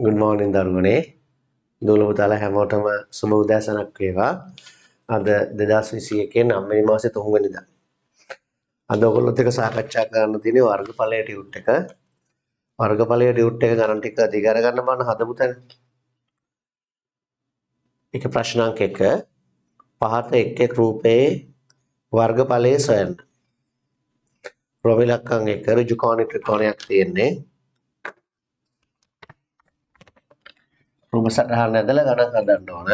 Good morning දරුවනේ. දූල පුතාලා හැමෝටම සුබ උදෑසනක් වේවා. අද 2021 9 වෙනි මාසේ 3 වෙනිදා. අද ඔයගොල්ලොත් එක්ක සාකච්ඡා කරන්න තියෙන්නේ වර්ගඵලයේ ටියුට් එක. වර්ගඵලයේ ටියුට් එක ගණන් ටික දිගට ගන්න බලන්න හදපු තැන. ඒක ප්‍රශ්නාංක 1. පහත එක් එක් රූපයේ වර්ගඵලයේ සොයන්න. ප්‍රමිලක්කම් 1 ඍජු කෝණී ත්‍රිකෝණයක් තියෙන්නේ. රූප සටහන ඇදලා ගණන් හදන්න ඕන.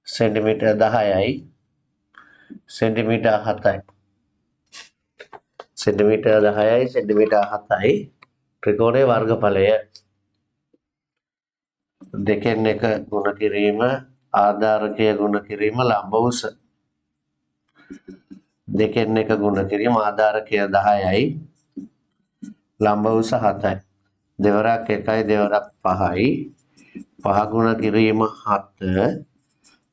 සෙන්ටිමීටර් 10යි සෙන්ටිමීටර් 7යි. සෙන්ටිමීටර් 10යි සෙන්ටිමීටර් 7යි ත්‍රිකෝණයේ වර්ගඵලය. දෙකෙන් එක ගුණ කිරීම ආධාරකය ගුණ කිරීම ලම්බ උස. දෙකෙන් එක ගුණ කිරීම ආධාරකය 10යි ලම්බ උස 7යි. දෙවරක් 1යි දෙවරක් 5යි. 5 ගුණ කිරීම 7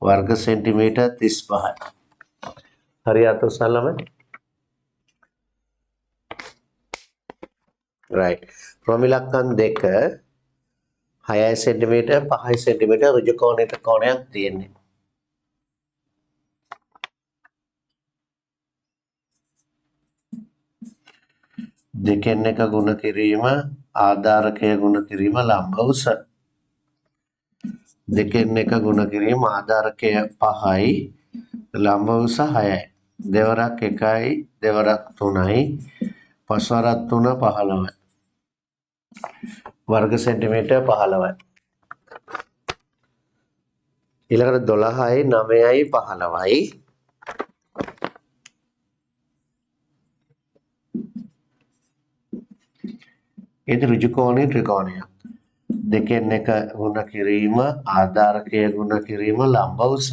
वर्ग सेंटीमीटर 35 हरी तो सलाम राइट प्रमिलक्कम 2 6 सेंटीमीटर 5 सेंटीमीटर ඍජු කෝණයට කෝණයක් තියෙන්නේ. දෙකෙන් එක ගුණ කිරීම ආධාරකය ගුණ කිරීම ලම්බ උස. දෙකෙන් එක ගුණ කිරීම ආධාරකය 5යි ලම්බ උස 6යි. දෙවරක් 1යි දෙවරක් 3යි පස්වරක් 3 15යි. वर्ग सेंटीमीटर 15යි. ඊළඟට 12යි 9යි 15යි. ඒ ඍජු කෝණී ත්‍රිකෝණයක්. දෙකෙන් එක ගුණ කිරීම ආධාරකය ගුණ කිරීම ලම්බ උස.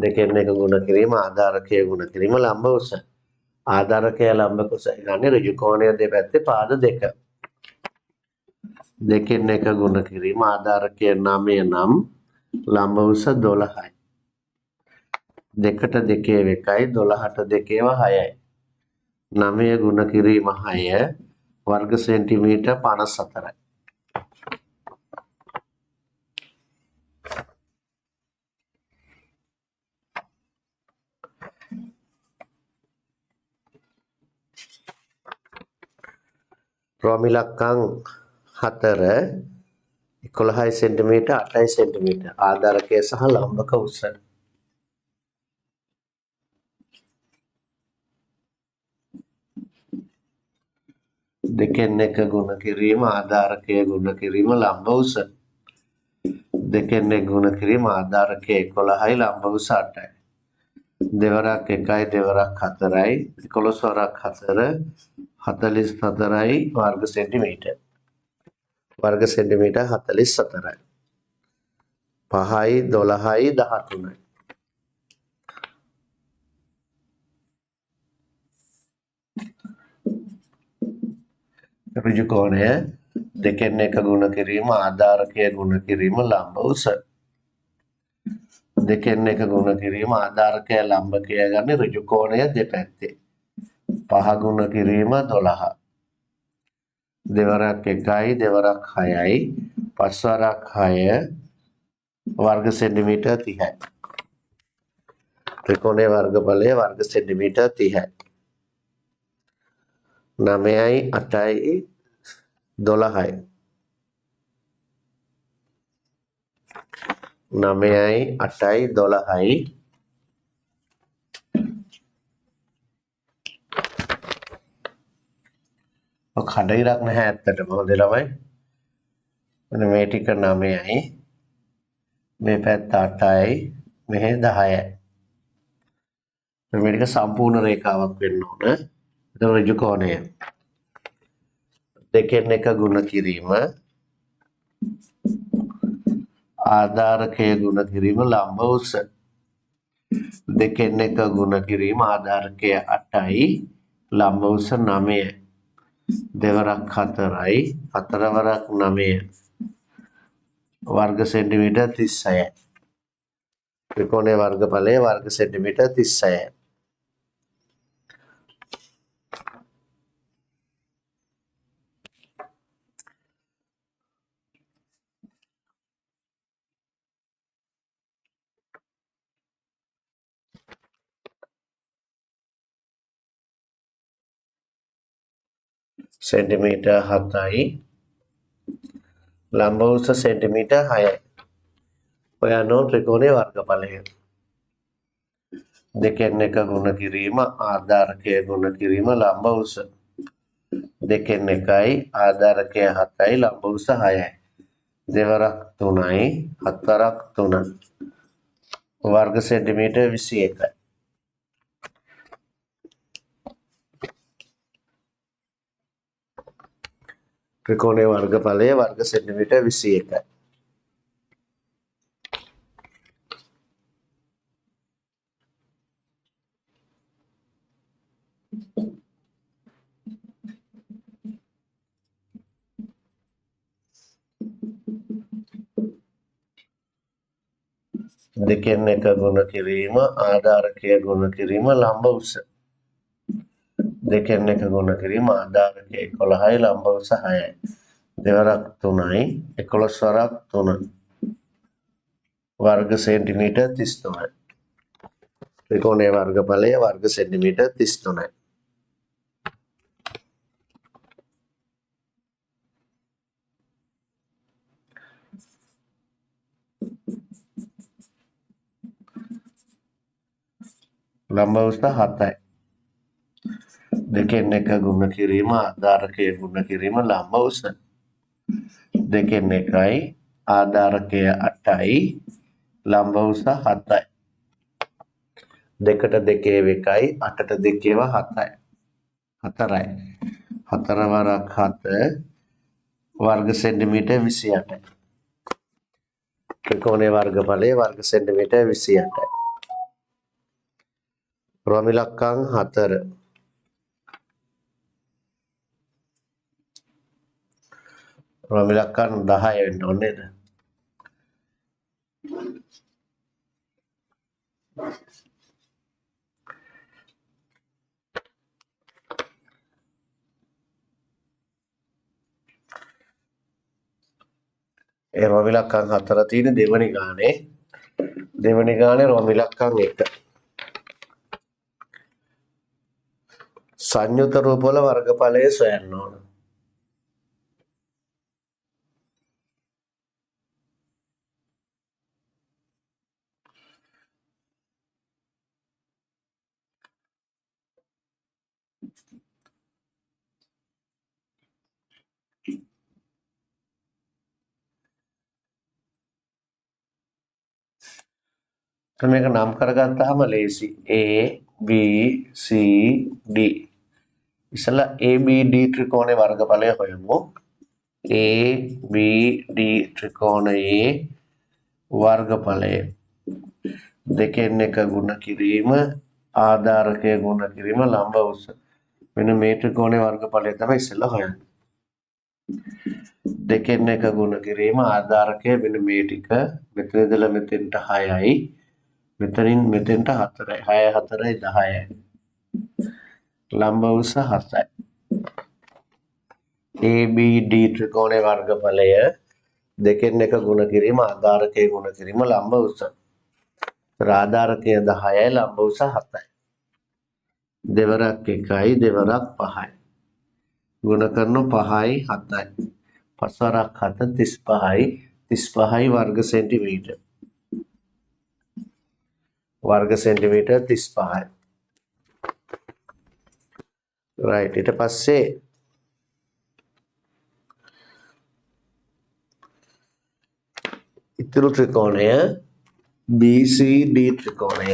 දෙකෙන් එක ගුණ කිරීම ආධාරකය ගුණ කිරීම ලම්බ උස. ආධාරකය ලම්බ උස ගන්නේ ඍජු කෝණය දෙපැත්තේ පාද දෙක. දෙකෙන් එක ගුණ කිරීම ආධාරකය 9 නම් ලම්බ උස 12යි. දෙකට දෙකේ 1යි 12ට දෙකේව 6යි. 9 ගුණ කිරීම 6 वर्ग सेंटीमीटर 54යි. ප්‍රමිලක්කම් 4 11 सेंटीमीटर 8 सेंटीमीटर ආධාරකය සහ ලම්බක උස. දෙකෙන් එක ගුණ කිරීම ආධාරකය ගුණ කිරීම ලම්බ උස. දෙකෙන් එක ගුණ කිරීම ආධාරකය 11යි ලම්බ උස 8යි. දෙවරක් 1යි දෙවරක් 4යි 11 වරක් 4 44යි वर्ग सेंटीमीटर. वर्ग सेंटीमीटर 44යි. 5යි 12යි 13යි. ඍජු කෝණය දෙකෙන් එක ගුණ කිරීම ආධාරකය ගුණ කිරීම ලම්බ උස. දෙකෙන් එක ගුණ කිරීම ආධාරකය ලම්බකය ගන්න ඍජු කෝණය දෙපැත්තේ. 5 ගුණ කිරීම 12. දෙවරක් 1යි දෙවරක් 6යි පස්වරක් 6 वर्ग सेंटीमीटर 30යි. ත්‍රිකෝණයේ වර්ගඵලය वर्ग सेंटीमीटर 30යි. 9යි 8යි 12යි. 9යි 8යි 12යි. ඔය කඩයිරක් නැහැ ඇත්තටම හොඳ ළමයි. මෙන්න මේ ටික 9යි. මේ පැත්ත 8යි. මෙහෙ 10යි. මේ ටික සම්පූර්ණ රේඛාවක් වෙන්න ඕන. ඒක ඍජු කෝණය. දෙකෙන් එක ගුණ කිරීම ආධාරකය ගුණ කිරීම ලම්බ උස. දෙකෙන් එක ගුණ කිරීම ආධාරකය 8යි ලම්බ උස 9යි. දෙවරක් 4යි 4 වරක් 9යි. वर्ग सेंटीमीटर 36යි. ත්‍රිකෝණයේ වර්ගඵලය वर्ग सेंटीमीटर 36යි. සෙන්ටිමීටර් 7යි ලම්බ උස සෙන්ටිමීටර් 6යි. ඔය අනුව ත්‍රිකෝණයේ වර්ගඵලය. දෙකෙන් එක ගුණ කිරීම ආධාරකය ගුණ කිරීම ලම්බ උස. දෙකෙන් එකයි ආධාරකය 7යි ලම්බ උස 6යි. දෙවරක් 3යි හතරක් 3. වර්ග සෙන්ටිමීටර් 21යි. ත්‍රිකෝණයේ වර්ගඵලය වර්ග සෙන්ටිමීටර් 21යි. දෙකෙන් එක ගුණ කිරීම ආධාරකය ගුණ කිරීම ලම්බ උස. දෙකෙන් එක ගුණ කිරීම ආධාරකය 11යි ලම්බ උස 6යි. දෙවරක් 3යි 11 වරක් 3. වර්ග සෙන්ටිමීටර් 33යි. ත්‍රිකෝණයේ වර්ගඵලය වර්ග සෙන්ටිමීටර් 33යි. ලම්බ උස 7යි. දෙකෙන් එක ගුණ කිරීම ආධාරකය ගුණ කිරීම ලම්බ උස. දෙකෙන් එකයි ආධාරකය 8යි ලම්බ උස 7යි. දෙකට දෙකේ 1යි 8ට දෙකේව 7යි. 4යි. 4 වරක් 7 වර්ග සෙන්ටිමීටර් 28යි. ත්‍රිකෝණයේ වර්ගඵලය වර්ග සෙන්ටිමීටර් 28යි. රෝම ඉලක්කම් 4. රෝම ඉලක්කම් 10 වෙන්න ඕනේ නේද? ඒ රෝම ඉලක්කම් 4 තියෙන දෙවෙනි ගානේ රෝම ඉලක්කම් 1. සංයුත රූප වල වර්ගඵලය සොයන්න ඕන. මේක නම් කරගත්තාම ලේසි. A B C D. ඉස්සලා ABD ත්‍රිකෝණයේ වර්ගඵලය හොයමු. ABD ත්‍රිකෝණයේ වර්ගඵලය. දෙකෙන් එක ගුණ කිරීම ආධාරකය ගුණ කිරීම ලම්බ උස. මෙන්න මේ ත්‍රිකෝණයේ වර්ගඵලය තමයි ඉස්සලා හොයන්නේ. දෙකෙන් එක ගුණ කිරීම ආධාරකය මෙන්න මේ ටික මෙතන ඉඳලා මෙතෙන්ට 6යි. මෙතනින් මෙතෙන්ට 4යි. 6 4යි 10යි. ලම්බ උස 7යි. ABD ත්‍රිකෝණයේ වර්ගඵලය දෙකෙන් එක ගුණ කිරීම ආධාරකය ගුණ කිරීම ලම්බ උස. ආධාරකය 10යි ලම්බ උස 7යි. දෙවරක් 1යි දෙවරක් 5යි. ගුණ කරන 5යි 7යි. 5 වරක් 7 35යි 35යි වර්ග සෙන්ටිමීටර්. වර්ග සෙන්ටිමීටර් 35යි. right ඊට පස්සේ ඉතුරු ත්‍රිකෝණය BCD ත්‍රිකෝණය.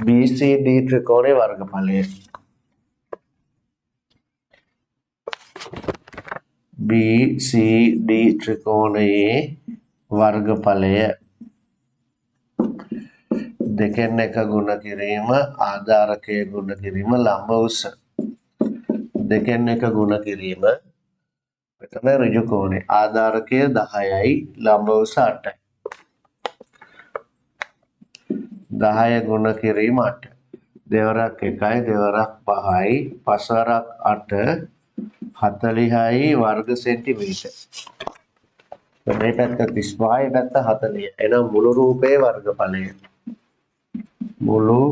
BCD ත්‍රිකෝණයේ වර්ගඵලය. BCD ත්‍රිකෝණයේ වර්ගඵලය. දෙකෙන් එක ගුණ කිරීම ආධාරකය ගුණ කිරීම ලම්බ උස. දෙකෙන් එක ගුණ කිරීම මෙතන ඍජු කෝණය. ආධාරකය 10යි ලම්බ උස 8යි. 10 ගුණ කිරීම 8. දෙවරක් 1යි දෙවරක් 5යි 5 වරක් 8 40යි වර්ග සෙන්ටිමීටර්. මේ පැත්ත 35යි පැත්ත 40. එනම් මුළු රූපයේ වර්ගඵලය. මුළු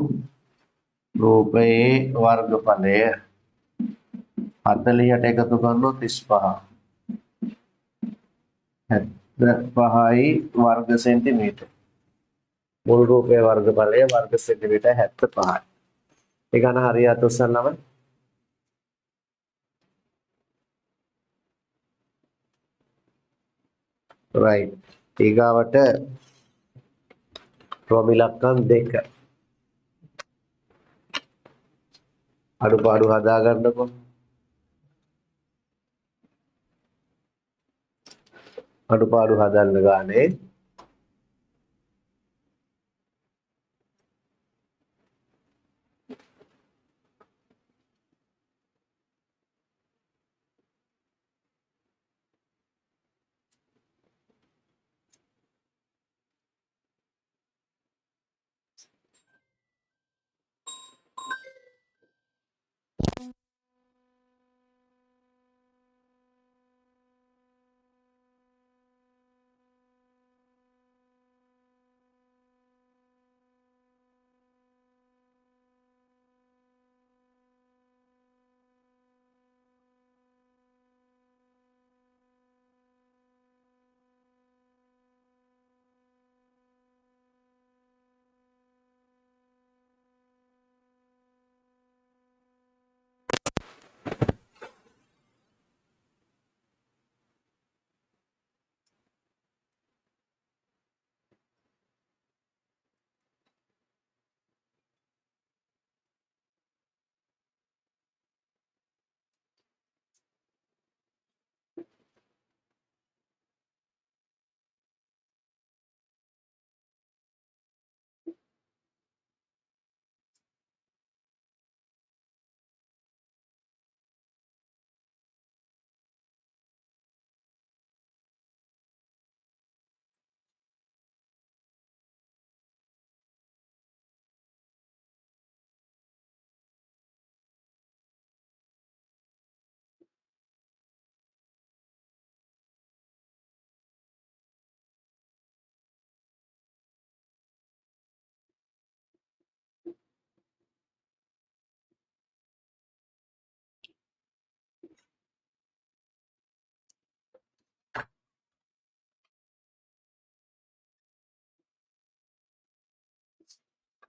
රූපයේ වර්ගඵලය 40ට එකතු කරනොත් 35. 75යි වර්ග සෙන්ටිමීටර. මුල් රූපයේ වර්ගඵලය වර්ග සෙන්ටිමීටර 75යි. ඒ ගන්න හරියට උස්සන්නම. right. ඊගාවට රෝම ඉලක්කම් 2. අඩුපාඩු හදා ගන්නකො. අඩුපාඩු හදන්න ගානේ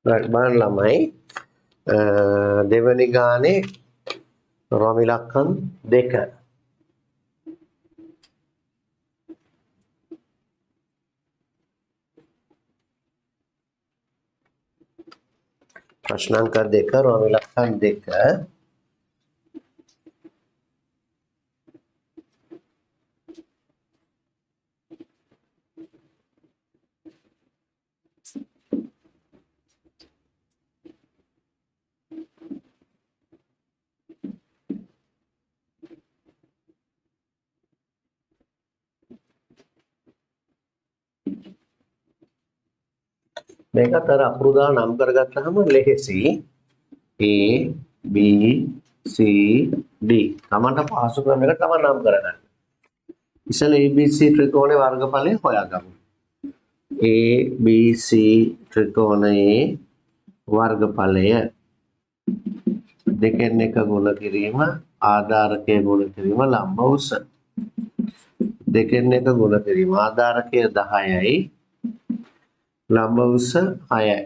right බලන්න ළමයි දෙවෙනි ගානේ රෝම ඉලක්කම් 2. ප්‍රශ්නාංක 2 රෝම ඉලක්කම් 2. මේකත් අර අකුරු දාලා නම් කරගත්තාම ලෙහෙසි. A B C D. තමන්ට පහසු ක්‍රමයකට තමයි නම් කරගන්න. ඉතින් ABC ත්‍රිකෝණේ වර්ගඵලය හොයාගමු. ABC ත්‍රිකෝණයේ වර්ගඵලය දෙකෙන් එක ගුණ කිරීම ආධාරකය ගුණ කිරීම ලම්බ උස. දෙකෙන් එක ගුණ කිරීම ආධාරකය 10යි ලම්බ උස 6යි.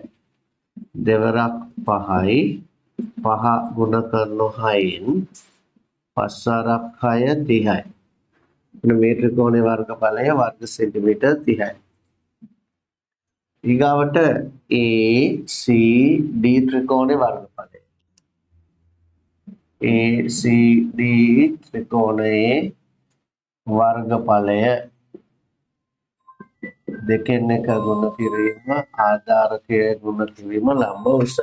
දෙවරක් 5යි 5 ගුණ කරන 6න් පස්වරක් 6 30යි. මේ ත්‍රිකෝණයේ වර්ගඵලය වර්ග සෙන්ටිමීටර 30යි. ඊගාවට ACD ත්‍රිකෝණයේ වර්ගඵලය. ACD ත්‍රිකෝණයේ වර්ගඵලය දෙකෙන් එක ගුණ කිරීම ආධාරකය ගුණ කිරීම ලම්බ උස.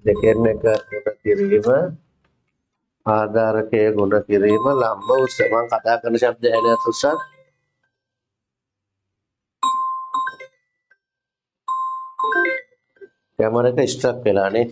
දෙකෙන් එක ගුණ කිරීම ආධාරකය ගුණ කිරීම ලම්බ උස. මම කතා කරන ශබ්ද ඇහෙනවද උස්සන්? කැමරා එක ස්ට්‍රක් වෙලානේ.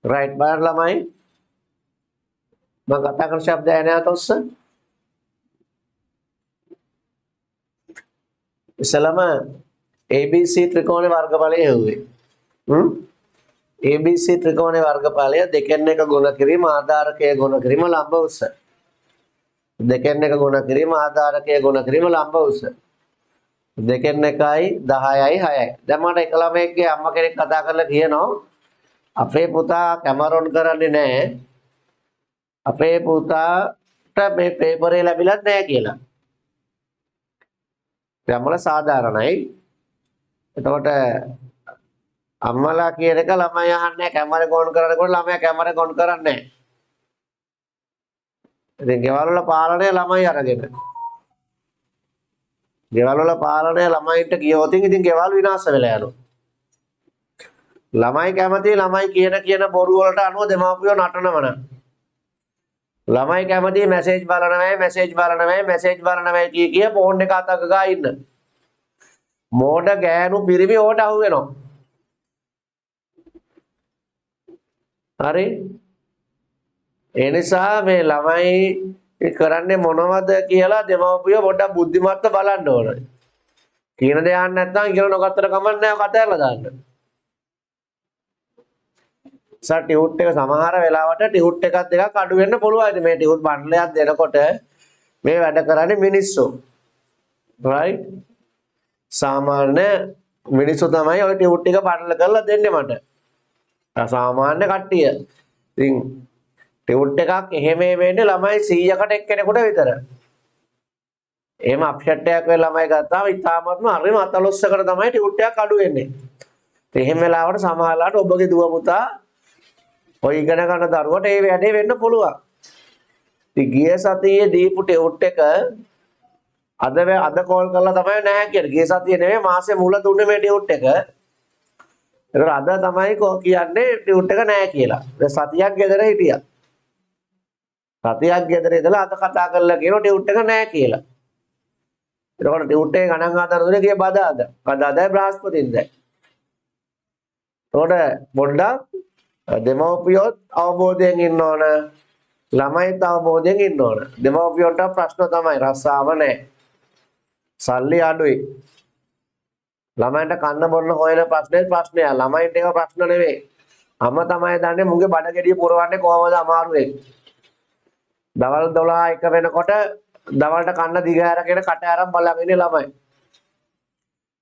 right බලන්න ළමයි මම කතා කරන ශබ්ද ඇහෙන තොස්ස ඉස්සලම ABC ත්‍රිකෝණේ වර්ගඵලය හෙව්වේ ABC ත්‍රිකෝණේ වර්ගඵලය දෙකෙන් එක ගුණ කිරීම ආධාරකයේ ගුණ කිරීම ලම්බ උස දෙකෙන් එක ගුණ කිරීම ආධාරකයේ ගුණ කිරීම ලම්බ උස දෙකෙන් එකයි 10යි 6යි දැන් මට එක ළමයෙක්ගේ අම්මා කෙනෙක් කතා කරලා කියනවා අපේ පුතා කැමරොන් කරන්නේ නැහැ අපේ පුතාට මේ පේපරේ ලැබිලත් නැහැ කියලා දැන්වල සාධාරණයි එතකොට අම්මලා කියන එක ළමයි අහන්නේ කැමරේ ගොන් කරනකොට ළමයා කැමරේ ගොන් කරන්නේ නැහැ ඉතින් ගෙවල් වල පාලනය ළමයි අරගෙන ගෙවල් වල පාලනය ළමයින්ට ගියොත් ඉතින් ගෙවල් විනාශ වෙලා යනවා ළමයි කැමති ළමයි කියන බොරු වලට අනුව දෙමාපියෝ නටනවන ළමයි කැමති මැසේජ් බලනවයි කිය ෆෝන් එක අතක ගා ඉන්න මෝඩ ගෑනු පිරිමි ඕට අහු වෙනවා හරි ඒ නිසා මේ ළමයි කරන්නේ මොනවද කියලා දෙමාපියෝ පොඩ්ඩක් බුද්ධිමත්ව බලන්න ඕනේ කියන දේ අහන්න නැත්නම් ඉගෙන නොගත්තට කමක් නැහැ කතාවලා දාන්න ටියුට් එක සමහර වෙලාවට ටියුට් එකක් දෙකක් අඩු වෙන්න පුළුවන්. මේ ටියුට් බණ්ඩලයක් දෙනකොට මේ වැඩ කරන්නේ මිනිස්සු. right? සාමාන්‍ය මිනිස්සු තමයි ඔය ටියුට් එක බණ්ඩල කරලා දෙන්නේ මට. සාමාන්‍ය කට්ටිය. ඉතින් ටියුට් එකක් එහෙම වෙන්නේ ළමයි 100කට එක්කෙනෙකුට විතර. එහෙම අප්සෙට් එකක් වෙලා ළමයි ගත්තාම ඉතාමත්ම හරිම අතලොස්සකට තමයි ටියුට් එකක් අඩු වෙන්නේ. එහෙම වෙලාවට සමහරලාට ඔබගේ දුව පුතා ඔය ඉගෙන ගන්න දරුවට ඒ වැඩේ වෙන්න පුළුවන්. ඉතින් ගිය සතියේ දීපු ටියුට් එක අද කෝල් කරලා තමයි නැහැ කියන්නේ. ගිය සතියේ නෙමෙයි මාසේ මුල දුන්නේ මේ ටියුට් එක. ඒතර අද තමයි කියන්නේ ටියුට් එක නැහැ කියලා. දැන් සතියක් ගෙදර හිටියා. සතියක් ගෙදර ඉඳලා අද කතා කරලා කියනවා ටියුට් එක නැහැ කියලා. එතකොට ටියුට් එක ගණන් හදන දුන්නේ ගිය බදාද. බදාදයි බ්‍රහස්පතින්දයි. එතකොට පොඩ්ඩක් දෙමව්පියොත් අවබෝධයෙන් ඉන්න ඕන ළමයිත් අවබෝධයෙන් ඉන්න ඕන දෙමව්පියන්ට ප්‍රශ්න තමයි රස්සාව නැහැ සල්ලි අඩුයි ළමයින්ට කන්න බොන්න හොයන ප්‍රශ්නේ ප්‍රශ්නය ළමයින්ට ඒක ප්‍රශ්න නෙවෙයි අම්මා තමයි දන්නේ මුගේ බඩගෙඩිය පුරවන්නේ කොහමද අමාරුවෙන් දවල් 12 1 වෙනකොට දවල්ට කන්න දිග ඇරගෙන කට ඇරන් බලන් ඉන්නේ ළමයි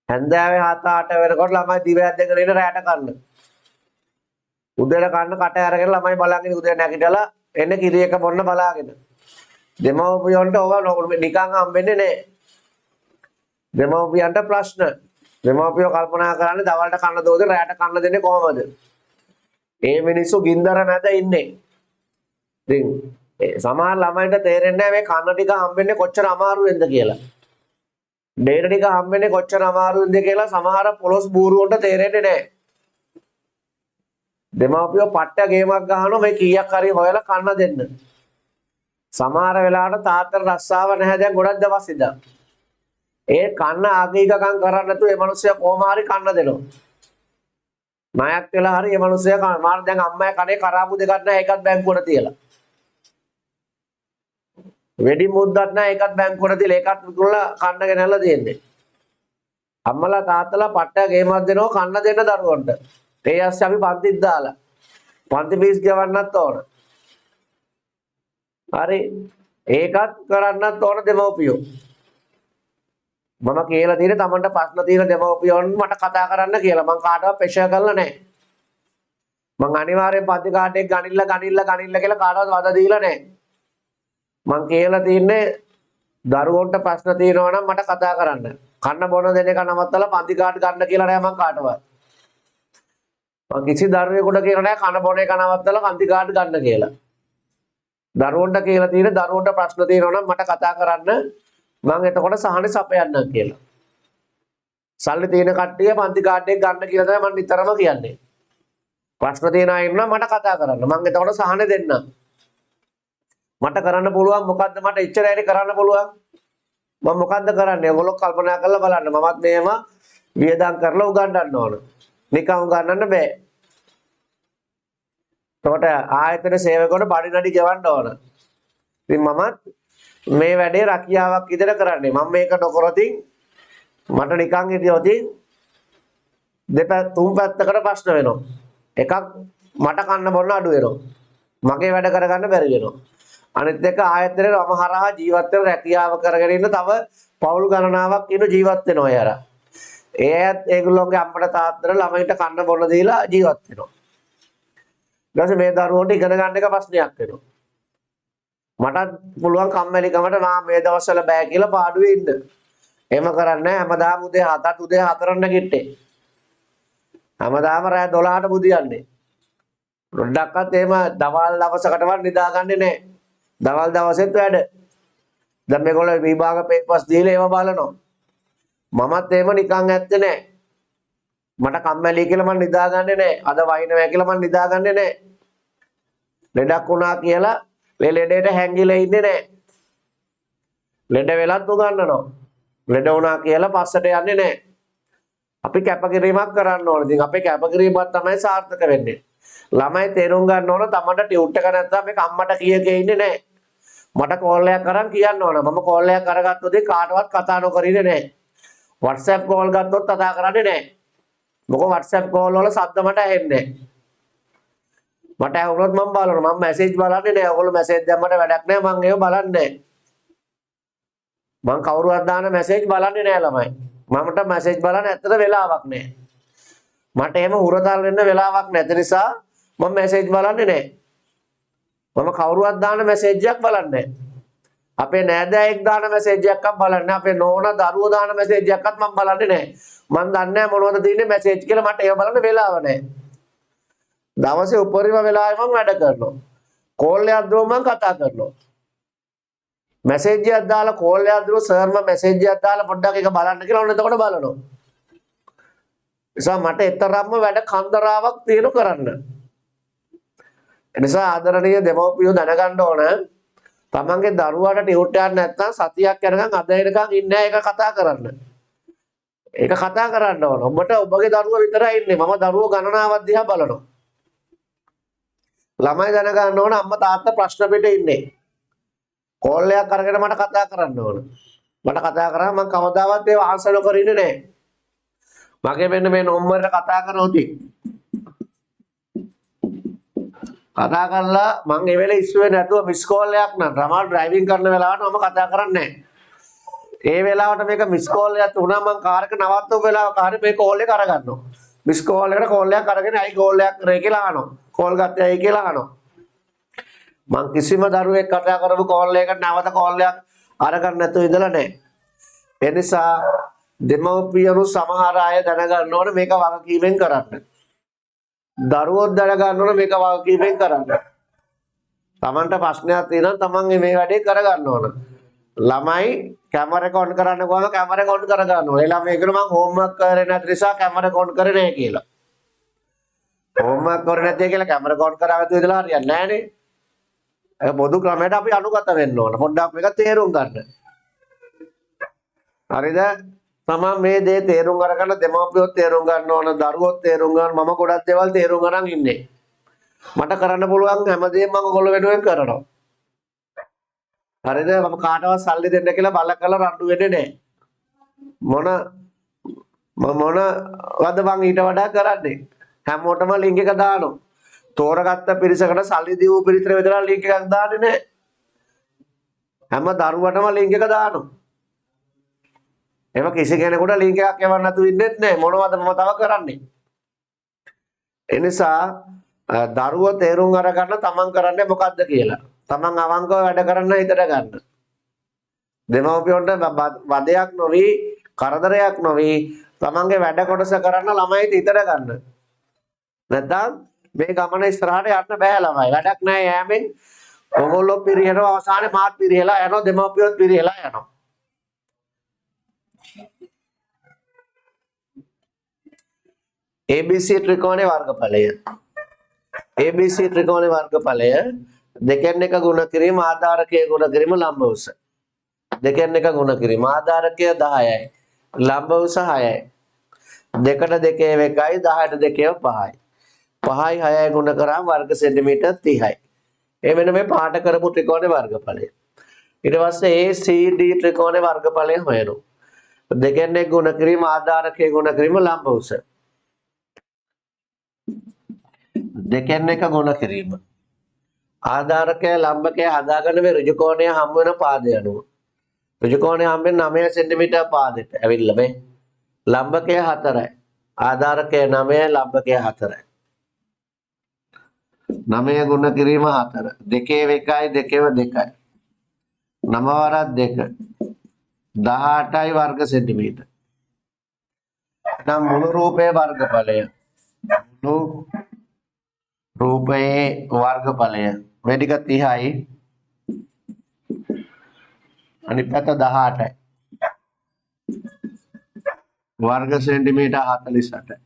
හැන්දෑවේ 7 8 වෙනකොට ළමයි දිව ඇද්දගෙන ඉන්න රැට කන්න උදේට කන්න කට අරගෙන ළමයි බලාගෙන උදේ නැගිටලා එන්න කිරි එක බොන්න බලාගෙන දෙමව්පියන්ට ඕවා නිකන් හම්බෙන්නේ නැහැ දෙමව්පියන්ට ප්‍රශ්න දෙමව්පියෝ කල්පනා කරන්නේ දවල්ට කන්න දෝද රැට කන්න දෙන්නේ කොහමද මේ මිනිස්සු ගින්දර මැද ඉන්නේ ඉතින් සමහර ළමයින්ට තේරෙන්නේ නැහැ මේ කන්න ටික හම්බෙන්නේ කොච්චර අමාරුවෙන්ද කියලා ඩේට ටික හම්බෙන්නේ කොච්චර අමාරුවෙන්ද කියලා සමහර පොලොස් බූරුවන්ට තේරෙන්නේ නැහැ දෙමාපියෝ පට්ට ගේමක් ගහනවා මේ කීයක් හරි හොයලා කන්න දෙන්න. සමහර වෙලාවට තාත්තට රස්සාව නැහැ දැන් ගොඩක් දවස් ඉඳන්. ඒ කන්න ආගීකකම් කරන්නේ නැතුව මේ මිනිස්සයා කොහොම හරි කන්න දෙනවා. ණයක් වෙලා හරි මේ මිනිස්සයා මාර දැන් අම්මයි කඩේ කරාබු දෙකක් නැහැ ඒකත් බැංකුවට තියලා. වෙඩි මුද්දක් නැහැ ඒකත් බැංකුවට තියලා ඒකත් විකුණලා කන්න ගෙනල්ලා දෙන්නේ. අම්මලා තාත්තලා පට්ට ගේමක් දෙනවා කන්න දෙන්න දරුවන්ට. ඒ ඇස්සේ අපි පන්තිත් දාලා පන්ති ෆීස් ගෙවන්නත් ඕන. හරි ඒකත් කරන්නත් ඕන දෙමව්පියෝ. මම කියලා තියෙන්නේ Tamanට ප්‍රශ්න තියෙන දෙමව්පියෝන් මට කතා කරන්න කියලා. මම කාටවත් ප්‍රෙෂර් කරලා නැහැ. මම අනිවාර්යෙන් පන්ති කාඩ් එක ගනින්න කියලා කාටවත් වද දීලා නැහැ. මම කියලා තියෙන්නේ දරුවන්ට ප්‍රශ්න තියෙනවා නම් මට කතා කරන්න. කන්න බොන දෙන එක නවත්තලා පන්ති කාඩ් ගන්න කියලා නෑ මම කාටවත්. මම කිසි දරුවෙකුට කියලා නෑ කන බොන එක නවත්තලා කන්ති කාඩ් ගන්න කියලා. දරුවන්ට කියලා තියෙන දරුවන්ට ප්‍රශ්න තියෙනවා නම් මට කතා කරන්න මම එතකොට සහනේ සපයන්නම් කියලා. සල්ලි තියෙන කට්ටිය පන්ති කාඩ් එක ගන්න කියලා තමයි මම නිතරම කියන්නේ. ප්‍රශ්න තියෙන අය ඉන්නවා මට කතා කරන්න. මම එතකොට සහනේ දෙන්නම්. මට කරන්න පුළුවන් මොකද්ද මට ඉච්චරයි කරන්න පුළුවන්. මම මොකද්ද කරන්නේ? ඔයගොල්ලෝ කල්පනා කරලා බලන්න. මමත් මේව වියදම් කරලා උගන්වන්න ඕන. නිකන් උගන්වන්න බෑ. එතකොට ආයතන සේවකවට පරිණඩි ගෙවන්න ඕන. ඉතින් මමත් මේ වැඩේ රැකියාවක් විදිහට කරන්නේ. මම මේක නොකරොත් මට නිකන් හිටියොත් තුන් පැත්තකට ප්‍රශ්න වෙනවා. එකක් මට කන්න බොන්න අඩු වෙනවා. මගේ වැඩ කරගන්න බැරි වෙනවා. අනිත් එක ආයතනයේ මම හරහා ජීවත් වෙන රැකියාව කරගෙන ඉන්න තව පවුල් ගණනාවක් ඉන්න ජීවත් වෙනවා යාර. ඒගොල්ලෝගේ අම්මට තාත්තට ළමයින්ට කන්න බොන්න දීලා ජීවත් වෙනවා. ඊට පස්සේ මේ දරුවන්ට ඉගෙන ගන්න එක ප්‍රශ්නයක් වෙනවා. මටත් පුළුවන් කම්මැලිකමට මම මේ දවස්වල බෑ කියලා පාඩුවේ ඉන්න. එහෙම කරන්නේ නැහැ. හැමදාම උදේ 7ට උදේ 4ට නැගිට්ටේ. හැමදාම රෑ 12ට බුදියන්නේ. පොඩ්ඩක්වත් එහෙම දවල් දවසකටවත් නිදාගන්නේ නැහැ. දවල් දවසෙත් වැඩ. දැන් මේගොල්ලෝ විභාග පේපර්ස් දීලා ඒව බලනවා. මමත් එහෙම නිකන් ඇත්තේ නැහැ. මට කම්මැලි කියලා මම නිදාගන්නේ නැහැ. අද වයින්නවා කියලා මම නිදාගන්නේ නැහැ. ලෙඩක් වුණා කියලා ලෙඩේට හැංගිලා ඉන්නේ නැහැ. ලෙඩ වෙලත් උගන්නනවා. ලෙඩ වුණා කියලා පස්සට යන්නේ නැහැ. අපි කැපකිරීමක් කරන්න ඕනේ. ඉතින් අපේ කැපකිරීමක් තමයි සාර්ථක වෙන්නේ. ළමයි තේරුම් ගන්න ඕන තමන්ට ටියුට් එක නැත්නම් මේක අම්මට කීයකේ ඉන්නේ නැහැ. මට කෝල් එකක් අරන් කියන්න ඕන. මම කෝල් එකක් අරගත්තොත් කාටවත් කතා නොකර ඉන්නේ නැහැ. WhatsApp කෝල් ගත්තොත් කතා කරන්නේ නැහැ. මොකද WhatsApp කෝල් වල සද්ද මට ඇහෙන්නේ නැහැ. මට ඇහුනොත් මම බලනවා. මම මැසේජ් බලන්නේ නැහැ. ඔයගොල්ලෝ මැසේජ් දැම්මට වැඩක් නැහැ. මම ඒව බලන්නේ නැහැ. මම කවුරුවත් දාන මැසේජ් බලන්නේ නැහැ ළමයි. මමට මැසේජ් බලන්න ඇත්තට වෙලාවක් නැහැ. මට එහෙම හුරතල් වෙන්න වෙලාවක් නැති නිසා මම මැසේජ් බලන්නේ නැහැ. මම කවුරුවත් දාන මැසේජ් එකක් බලන්නේ නැහැ. අපේ නෑදෑයෙක් දාන මැසේජ් එකක් බලන්නේ නැහැ. අපේ නෝනා දරුවෝ දාන මැසේජ් එකක්වත් මම බලන්නේ නැහැ. මම දන්නේ නැහැ මොනවද තියෙන්නේ මැසේජ් කියලා මට ඒව බලන්න වෙලාව නැහැ. දවසේ උපරිම වෙලාවෙ මම වැඩ කරනවා. කෝල් එකක් දුවම මම කතා කරනවා. මැසේජ් එකක් දාලා කෝල් එකක් දුව සර්ම මැසේජ් එකක් දාලා පොඩ්ඩක් ඒක බලන්න කියලා ඔන්න එතකොට බලනවා. නිසා මට එතරම්ම වැඩ කන්දරාවක් තියෙන කරන්න. එනිසා ආදරණීය දෙමව්පියෝ දැනගන්න ඕන තමන්ගේ දරුවාට ටියුට් එකක් නැත්නම් සතියක් යනකම් අද එනකම් ඉන්නේ ඒක කතා කරන්න. ඒක කතා කරන්න ඕන. ඔබට ඔබගේ දරුවා විතරයි ඉන්නේ. මම දරුවෝ ගණනාවක් දිහා බලනවා. ළමයි දැනගන්න ඕන අම්මා තාත්තා ප්‍රශ්න පිටේ ඉන්නේ. කෝල් එකක් අරගෙන මට කතා කරන්න ඕන. මට කතා කරා මම කවදාවත් ඒව ආන්සර් නොකර ඉන්නේ නැහැ. මගේ මෙන්න මේ නම්බරට කතා කරනොත් කතා කරලා මම ඒ වෙලේ ඉස්සුවේ නැතුව මිස් කෝල් එකක් නම් රමාල් ඩ්‍රයිවිං කරන වෙලාවට මම කතා කරන්නේ නැහැ. ඒ වෙලාවට මේක මිස් කෝල් එකක් වුණා මම කාර් එක නවත්තපු වෙලාවක හරි මේ කෝල් එක අරගන්නවා. මිස් කෝල් එකට කෝල් එකක් අරගෙන අයි කෝල් එකක් කරේ කියලා අහනවා. කෝල් ගත්තේ අයි කියලා අහනවා. මං කිසිම දරුවෙක් කතා කරපු කෝල් එකකට නැවත කෝල් එකක් අරගන්න නැතුව ඉඳලා නැහැ. ඒ නිසා දෙමව්පියරු සමහර අය දැනගන්න ඕනේ මේක වගකීමෙන් කරන්න. දරුවෝ දැනගන්න ඕනේ මේක වගකීමෙන් කරන්න. Tamanට ප්‍රශ්නයක් තියෙනවා තමන් මේ වැඩේ කරගන්න ඕන. ළමයි කැමරා එක ඔන් කරන්න ගියාම කැමරා එක ඔන් කර ගන්න ඕනේ. ඒ ළමයි කියන මං හෝම්වර්ක් කරේ නැති නිසා කැමරා එක ඔන් කරේ නැහැ කියලා. හෝම්වර්ක් කරේ නැති කියලා කැමරා එක ඔන් කරාගත්තු විදිහලා හරියන්නේ නැහැ නේ. ඒ පොදු ක්‍රමයට අපි අනුගත වෙන්න ඕන. පොඩ්ඩක් මේක තේරුම් ගන්න. හරිද? තමන් මේ දේ තේරුම් අරගන්න දෙමාපියොත් තේරුම් ගන්න ඕන, දරුවොත් තේරුම් ගන්න. මම ගොඩක් දේවල් තේරුම් ගන්න ඉන්නේ. මට කරන්න පුළුවන් හැමදේම මම ඔයගොල්ලෝ වෙනුවෙන් කරනවා. හරිද? මම කාටවත් සල්ලි දෙන්න කියලා බල කරලා රණ්ඩු වෙන්නේ නැහැ. මොන වද මං ඊට වඩා කරන්නේ. හැමෝටම ලින්ක් එක දානවා. තෝරගත්ත පිරිසකට සල්ලි දීපු පිරිසට විතර ලින්ක් එකක් දාන්නේ නැහැ. හැම දරුවටම ලින්ක් එක දානවා. එහෙම කිසි කෙනෙකුට ලින්ක් එකක් එවන්න නැතුව ඉන්නෙත් නැහැ. මොනවද මම තව කරන්නේ? ඒ නිසා දරුවෝ තේරුම් අරගන්න තමන් කරන්නේ මොකද්ද කියලා. තමන් අවංකව වැඩ කරන්න හිතට ගන්න. දෙමව්පියන්ට වදයක් නොවි, කරදරයක් නොවි තමන්ගේ වැඩ කොටස කරන්න ළමයිත් හිතට ගන්න. නැත්නම් මේ ගමන ඉස්සරහට යන්න බෑ ළමයි. වැඩක් නැහැ යෑමෙන්. ඔයගොල්ලෝ පිරිහෙනවා අවසානයේ මාත් පිරිහෙලා යනවා දෙමව්පියොත් පිරිහෙලා යනවා. ABC ත්‍රිකෝණයේ වර්ගඵලය. ABC ත්‍රිකෝණයේ වර්ගඵලය දෙකෙන් එක ගුණ කිරීම ආධාරකයේ ගුණ කිරීම ලම්බ උස. දෙකෙන් එක ගුණ කිරීම ආධාරකය 10යි. ලම්බ උස 6යි. දෙකට දෙකේ 1යි 10ට දෙකේ 5යි. 5යි 6යි ගුණ කරාම වර්ග සෙන්ටිමීටර් 30යි. ඒ මෙන්න මේ පාට කරපු ත්‍රිකෝණේ වර්ගඵලය. ඊට පස්සේ ACD ත්‍රිකෝණේ වර්ගඵලය හොයනවා. දෙකෙන් එක ගුණ කිරීම ආධාරකයේ ගුණ කිරීම ලම්බ උස. දෙකෙන් එක ගුණ කිරීම ආධාරකය ලම්බකය හදාගන්න මේ ඍජු කෝණය හම් වෙන පාදය අනුව. ඍජු කෝණය හම් වෙන 9 සෙන්ටිමීටර් පාදෙට ඇවිල්ලා මේ ලම්බකය 4යි. ආධාරකය 9යි ලම්බකය 4යි. 9 ගුණ කිරීම 4. 2 1යි 2 2යි. 9 වරක් 2 18යි වර්ග සෙන්ටිමීටර්. නම් මුළු රූපයේ වර්ගඵලය. මුළු රූපයේ වර්ගඵලය මේ ටික 30යි. අනිත් පැත්ත 18යි. වර්ග සෙන්ටිමීටර් 48යි.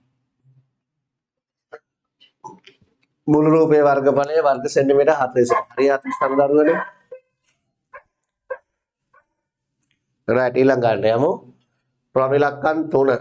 මුළු රූපයේ වර්ගඵලය වර්ග සෙන්ටිමීටර් 48යි. හරි 48 දරුවනේ. රයිට් ඊළඟට යමු. ප්‍රමිලක්කන් 3.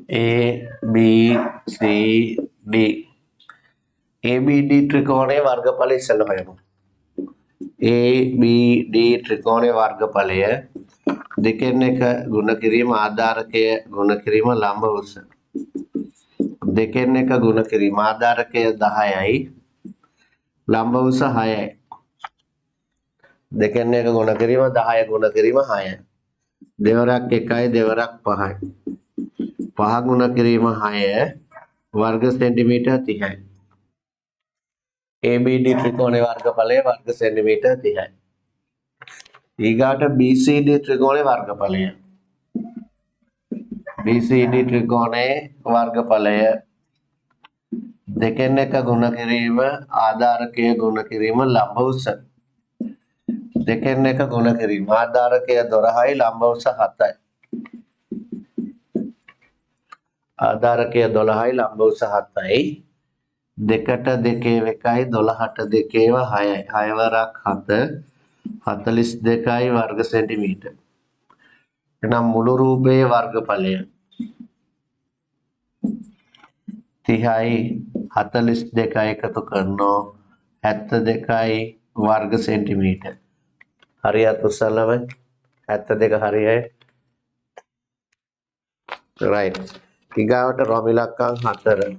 A B C D ABD ත්‍රිකෝණයේ වර්ගඵලය ඉස්සෙල්ලා හොයමු. ABD ත්‍රිකෝණයේ වර්ගඵලය දෙකෙන් එක ගුණ කිරීම ආධාරකය ගුණ කිරීම ලම්බ උස. දෙකෙන් එක ගුණ කිරීම ආධාරකය 10යි ලම්බ උස 6යි. දෙකෙන් එක ගුණ කිරීම 10 ගුණ කිරීම 6යි. දෙවරක් 1යි දෙවරක් 5යි. 5 ගුණ කිරීම 6 වර්ග සෙන්ටිමීටර් 30යි. ABD ත්‍රිකෝණයේ වර්ගඵලය වර්ග සෙන්ටිමීටර් 30යි. ඊගාට BCD ත්‍රිකෝණයේ වර්ගඵලය. BCD ත්‍රිකෝණයේ වර්ගඵලය දෙකෙන් එක ගුණ කිරීම ආධාරකය ගුණ කිරීම ලම්බ උස. දෙකෙන් එක ගුණ කිරීම ආධාරකය 12යි ලම්බ උස 7යි. ආධාරකය 12යි ලම්බ උස 7යි. 2ට 2 1යි 12ට 2 6යි. 6 වරක් 7 42යි වර්ග සෙන්ටිමීටර්. එනම් මුළු රූපයේ වර්ගඵලය 30යි 42යි එකතු කරනවා 72යි වර්ග සෙන්ටිමීටර්. හරියට උස්සලම 72 හරියයි. right. ඊගාවට රොමිලක්කම් 4.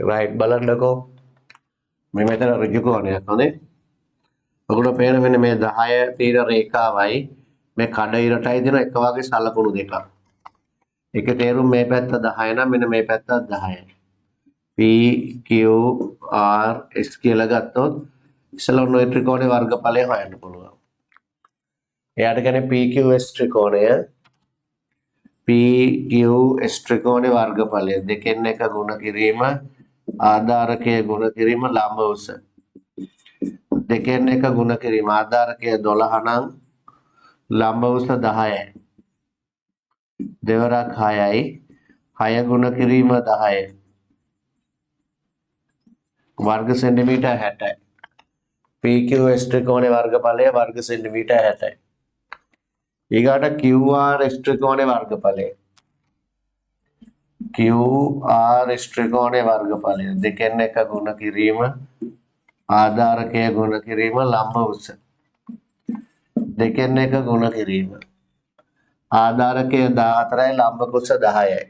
right බලන්නකෝ මේ මෙතන ඍජු කෝණයක් නේ. ඔගොල්ලෝ පේන මෙන්න මේ 10 තීර රේඛාවයි මේ කඩ ඉරටයි දෙන එක වගේ සලකුණු දෙකක්. ඒකේ තේරුම මේ පැත්ත 10 නම් මෙන්න මේ පැත්තත් 10යි. P Q R S කියලා ගත්තොත් ඉස්සෙල්ලා ඔන්න ඔය ත්‍රිකෝණේ වර්ගඵලය හොයන්න පුළුවන්. එයාට කියන්නේ PQS ත්‍රිකෝණය PQS ත්‍රිකෝණේ වර්ගඵලය දෙකෙන් එක ගුණ කිරීම ආධාරකය ගුණ කිරීම ලම්බ උස. දෙකෙන් එක ගුණ කිරීම ආධාරකය 12 නම් ලම්බ උස 10යි. දෙවරක් 6යි. 6 ගුණ කිරීම 10යි. वर्ग सेंटीमीटर 60යි. PQS ත්‍රිකෝණේ වර්ගඵලය वर्ग सेंटीमीटर 60යි. ඊගාට QR ත්‍රිකෝණේ වර්ගඵලය. QR ත්‍රිකෝණේ වර්ගඵලය දෙකෙන් එක ගුණ කිරීම ආධාරකය ගුණ කිරීම ලම්බ උස දෙකෙන් එක ගුණ කිරීම ආධාරකය 14යි ලම්බ උස 10යි.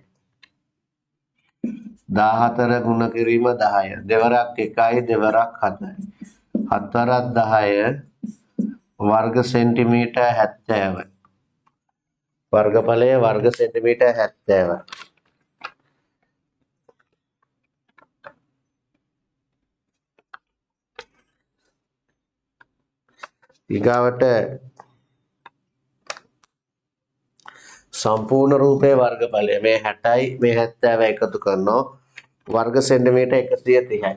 14 ගුණ කිරීම 10. දෙවරක් 1යි දෙවරක් 7යි. 7 වරක් 10 वर्ग सेंटीमीटर 70යි. वर्गඵලය वर्ग सेंटीमीटर 70යි. ඊගාවට සම්පූර්ණ රූපයේ වර්ගඵලය මේ 60යි මේ 70යි එකතු කරනවා वर्ग सेंटीमीटर 130යි.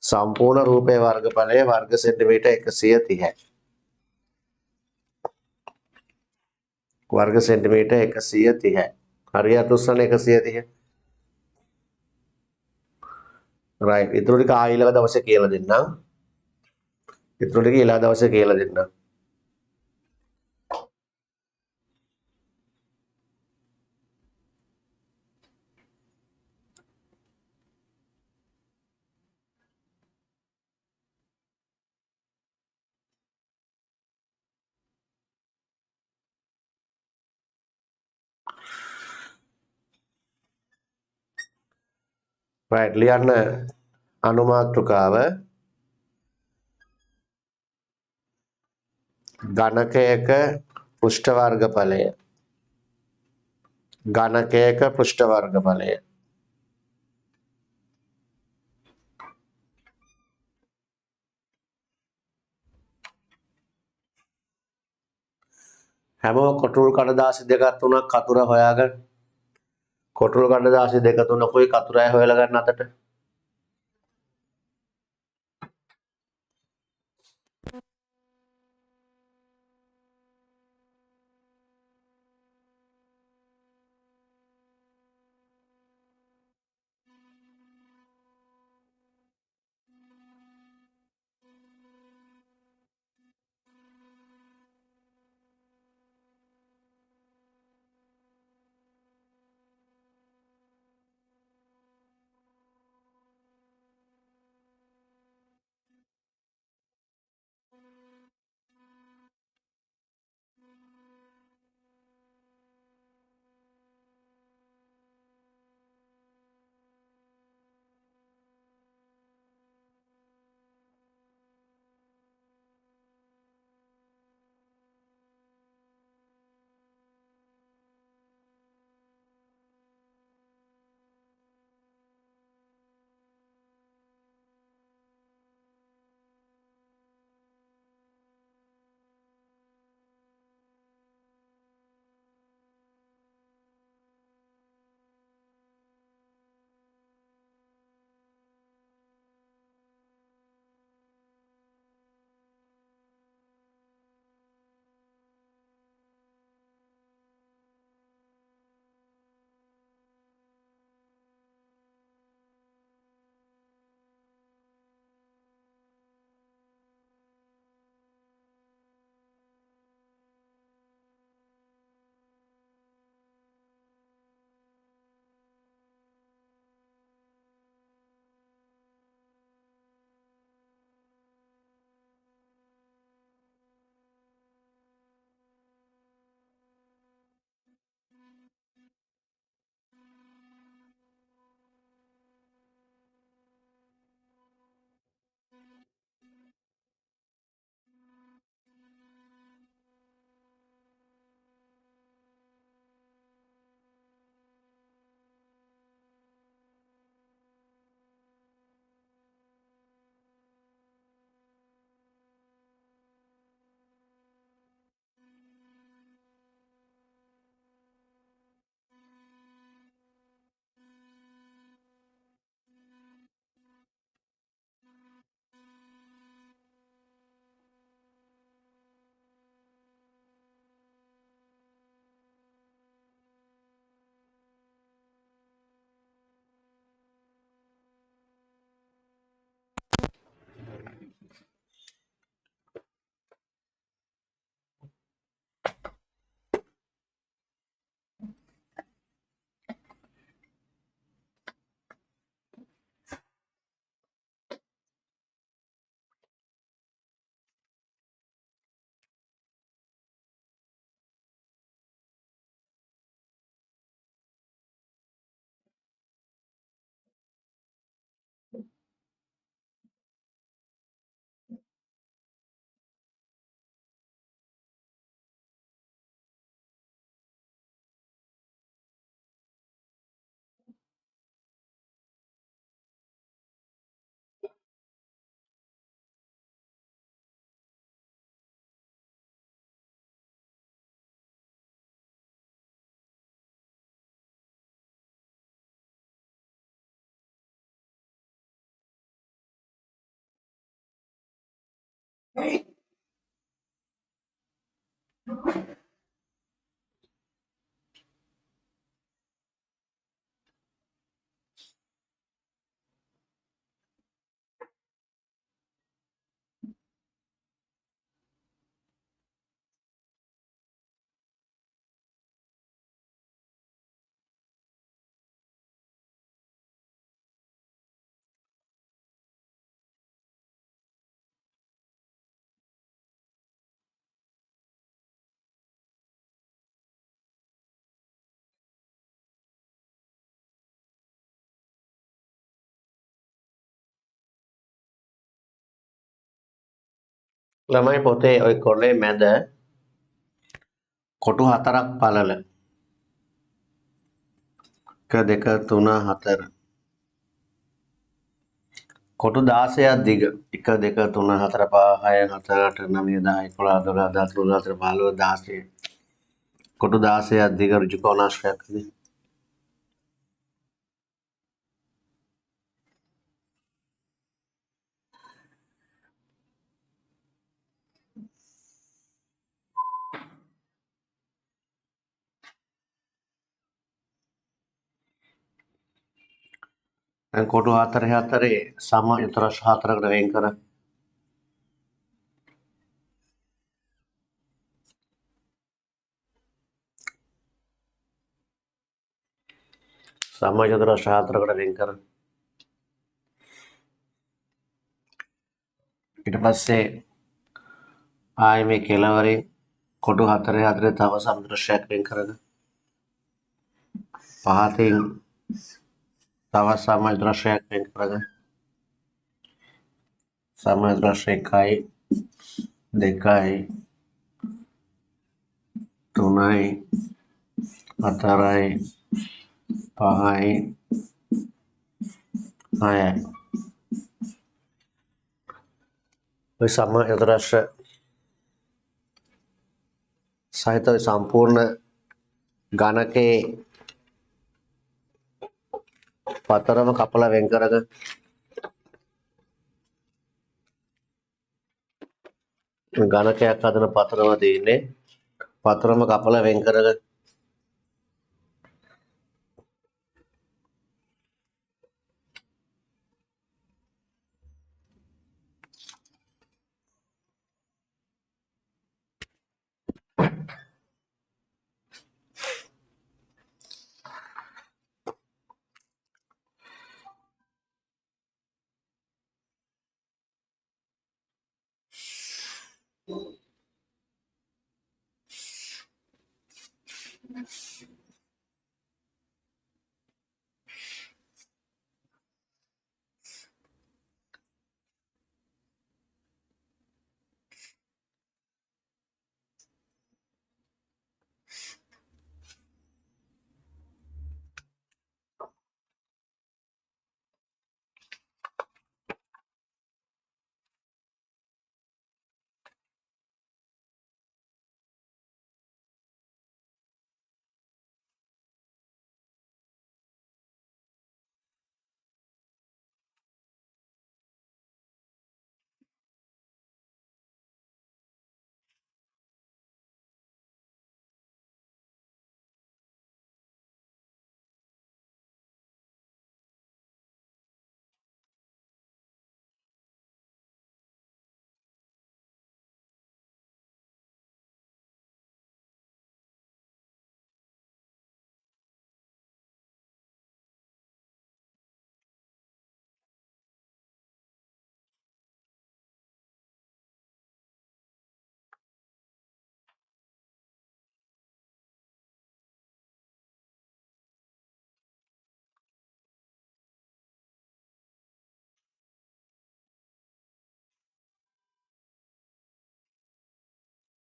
සම්පූර්ණ රූපයේ වර්ගඵලය वर्ग सेंटीमीटर 130යි. वर्ग सेंटीमीटर 130යි. හරියට උස්සන 130. රයිට්. ඊටු ටික ආයෙලක දවසේ කියලා දෙන්නම්. ඊටු ටික ඊළඟ දවසේ කියලා දෙන්නම්. රයිට්. ලියන්න අනුමාතෘකාව ඝනකයක පෘෂ්ඨ වර්ගඵලය. ඝනකයක පෘෂ්ඨ වර්ගඵලය. හැමෝම කොටුල් කඩදාසි දෙකක් තුනක් කතුර හොයාගන්න. කොටුල් කඩදාසි දෙක තුනකුයි කතුරයි හොයලා ගන්න අතට. ළමයි පොතේ ওই කොළේ මැද කොටු 4ක් පළල. 1 2 3 4. කොටු 16ක් දිග. 1 2 3 4 5 6 7 8 9 10 11 12 13 14 15 16. කොටු 16ක් දිග ඍජු කෝණාශ්‍රයක් නේ. දැන් කොටු 4 සම චතුරස්‍ර 4කට වෙන් කර. සම චතුරස්‍ර 4කට වෙන් කර. ඊට පස්සේ ආයේ මේ කෙළවරේ කොටු 4 තව සමචතුරස්‍රයක් වෙන් කරගන්න. පහතින් තව සමචතුරස්‍රයක් වෙන් කරගන්න. සමචතුරස්‍ර 1යි 2යි 3යි 4යි 5යි 6යි. ඔය සමචතුරස්‍ර සහිත සම්පූර්ණ ගණකේ පතරම කපලා වෙන් කරගන්න. ගණකයක් හදන පතරම තියෙන්නේ. පතරම කපලා වෙන් කරගන්න.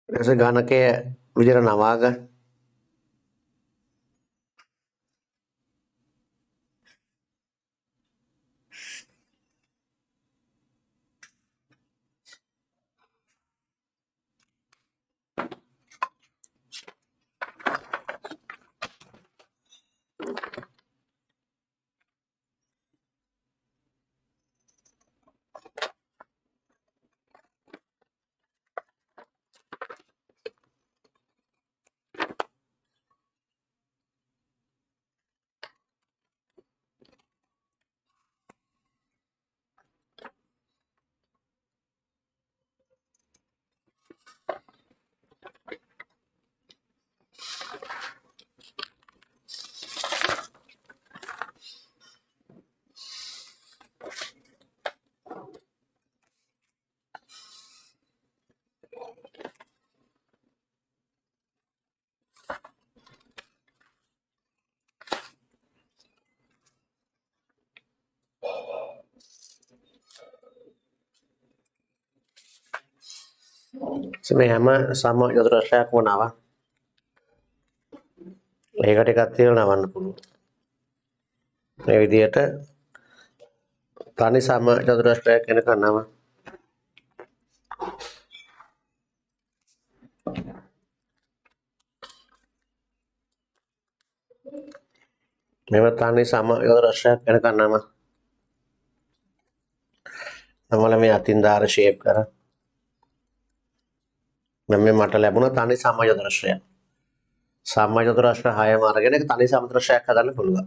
ඊට පස්සේ ගණකය විදිහට නවා ගන්න. මේ හැම සම චතුරස්‍රයක්ම නව. ඒකට එකක් තියලා නවන්න පුළුවන්. මේ විදිහට තනි සම චතුරස්‍රයක් වෙනකන් නම. මෙව තනි සම චතුරස්‍රයක් වෙනකන් නම. නමල මේ අතින් දාර ෂේප් කරා. දැන් මේ මට ලැබුණ තනි සම චතුරස්‍රයක්. සම චතුරස්‍ර 6ම අරගෙන ඒක තනි සම චතුරස්‍රයක් හදන්න පුළුවන්.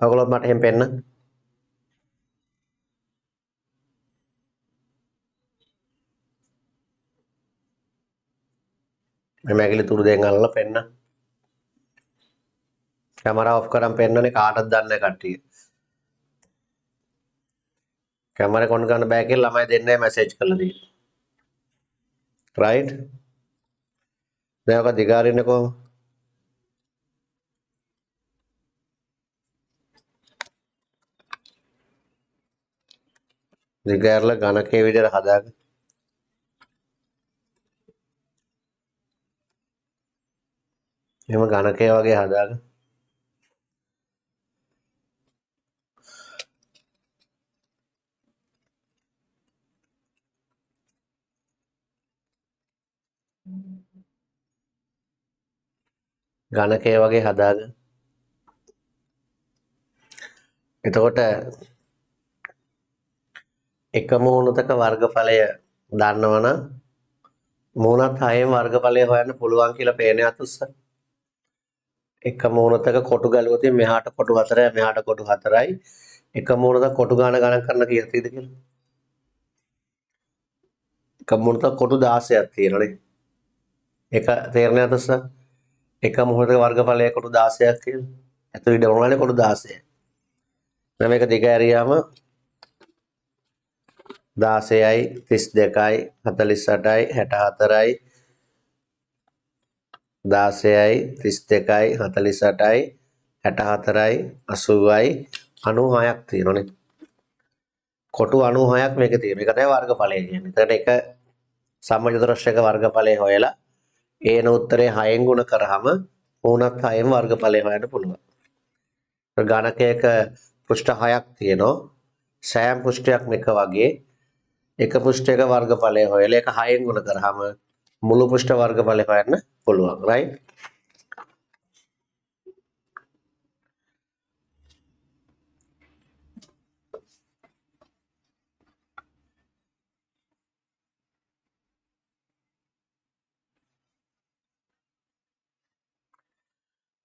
ඔයගොල්ලෝ මට එහෙම පෙන්න. මේ මැගිලි තුරු දෙන් අල්ලලා පෙන්න. කැමරා ඔෆ් කරන් පෙන්නනේ කාටද දන්නේ කට්ටිය. කැමරා කොන් ගන්න බෑ කියලා ළමයි දෙන්නයි මැසේජ් කරලා තියෙන්නේ. රයිට්? දැන් ඔක දිගාරින්නේ කොහොමද? දිගාරලා ඝනකයේ විදිහට හදාගන්න. එහෙම ඝනකය වගේ හදාගන්න. ඝනකය වගේ හදාගන්න. එතකොට එක මූණතක වර්ගඵලය දන්නවනම් මූණත් 6න් වර්ගඵලය හොයන්න පුළුවන් කියලා පේන්නේ අතුස්ස. එක මූණතක කොටු ගලුවොත් මෙහාට කොටු 4යි මෙහාට කොටු 4යි. එක මූණතක කොටු ගණන් කරන්න කීයද කියලා. එක මූණතක කොටු 16ක් තියෙනනේ. එක තේරෙන්නේ අතුස්ස. එක මූණතක වර්ගඵලය කොටු 16ක් කියලා. එතකොට ඉඩ මොනවානේ කොටු 16යි. දැන් මේක දිග ඇරියාම 16යි 32යි 48යි 64යි 16යි 32යි 48යි 64යි 80යි 96ක් තියෙනනේ. කොටු 96ක් මේකේ තියෙනවා. මේක තමයි වර්ගඵලය කියන්නේ. එතකොට එක සමචතුරස්‍රයක වර්ගඵලය හොයලා ඒන උත්තරේ 6න් ගුණ කරාම උනත් 6න් වර්ගඵලය හොයන්න පුළුවන්. ගණකයක පෘෂ්ඨ 6ක් තියෙනවා. සෑම පෘෂ්ඨයක්ම එක වගේ එක පෘෂ්ඨයක වර්ගඵලය හොයලා ඒක 6න් ගුණ කරාම මුළු පෘෂ්ඨ වර්ගඵලය හොයන්න පුළුවන්. රයිට්?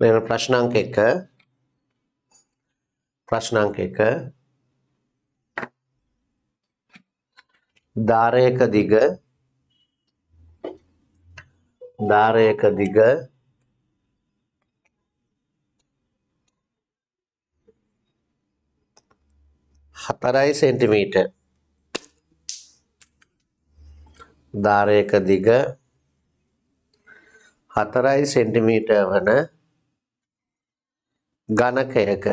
මේ ප්‍රශ්නාංක 1 දාරයක දිග 4 සෙන්ටිමීටර්. දාරයක දිග 4 සෙන්ටිමීටර් වන ඝනකයක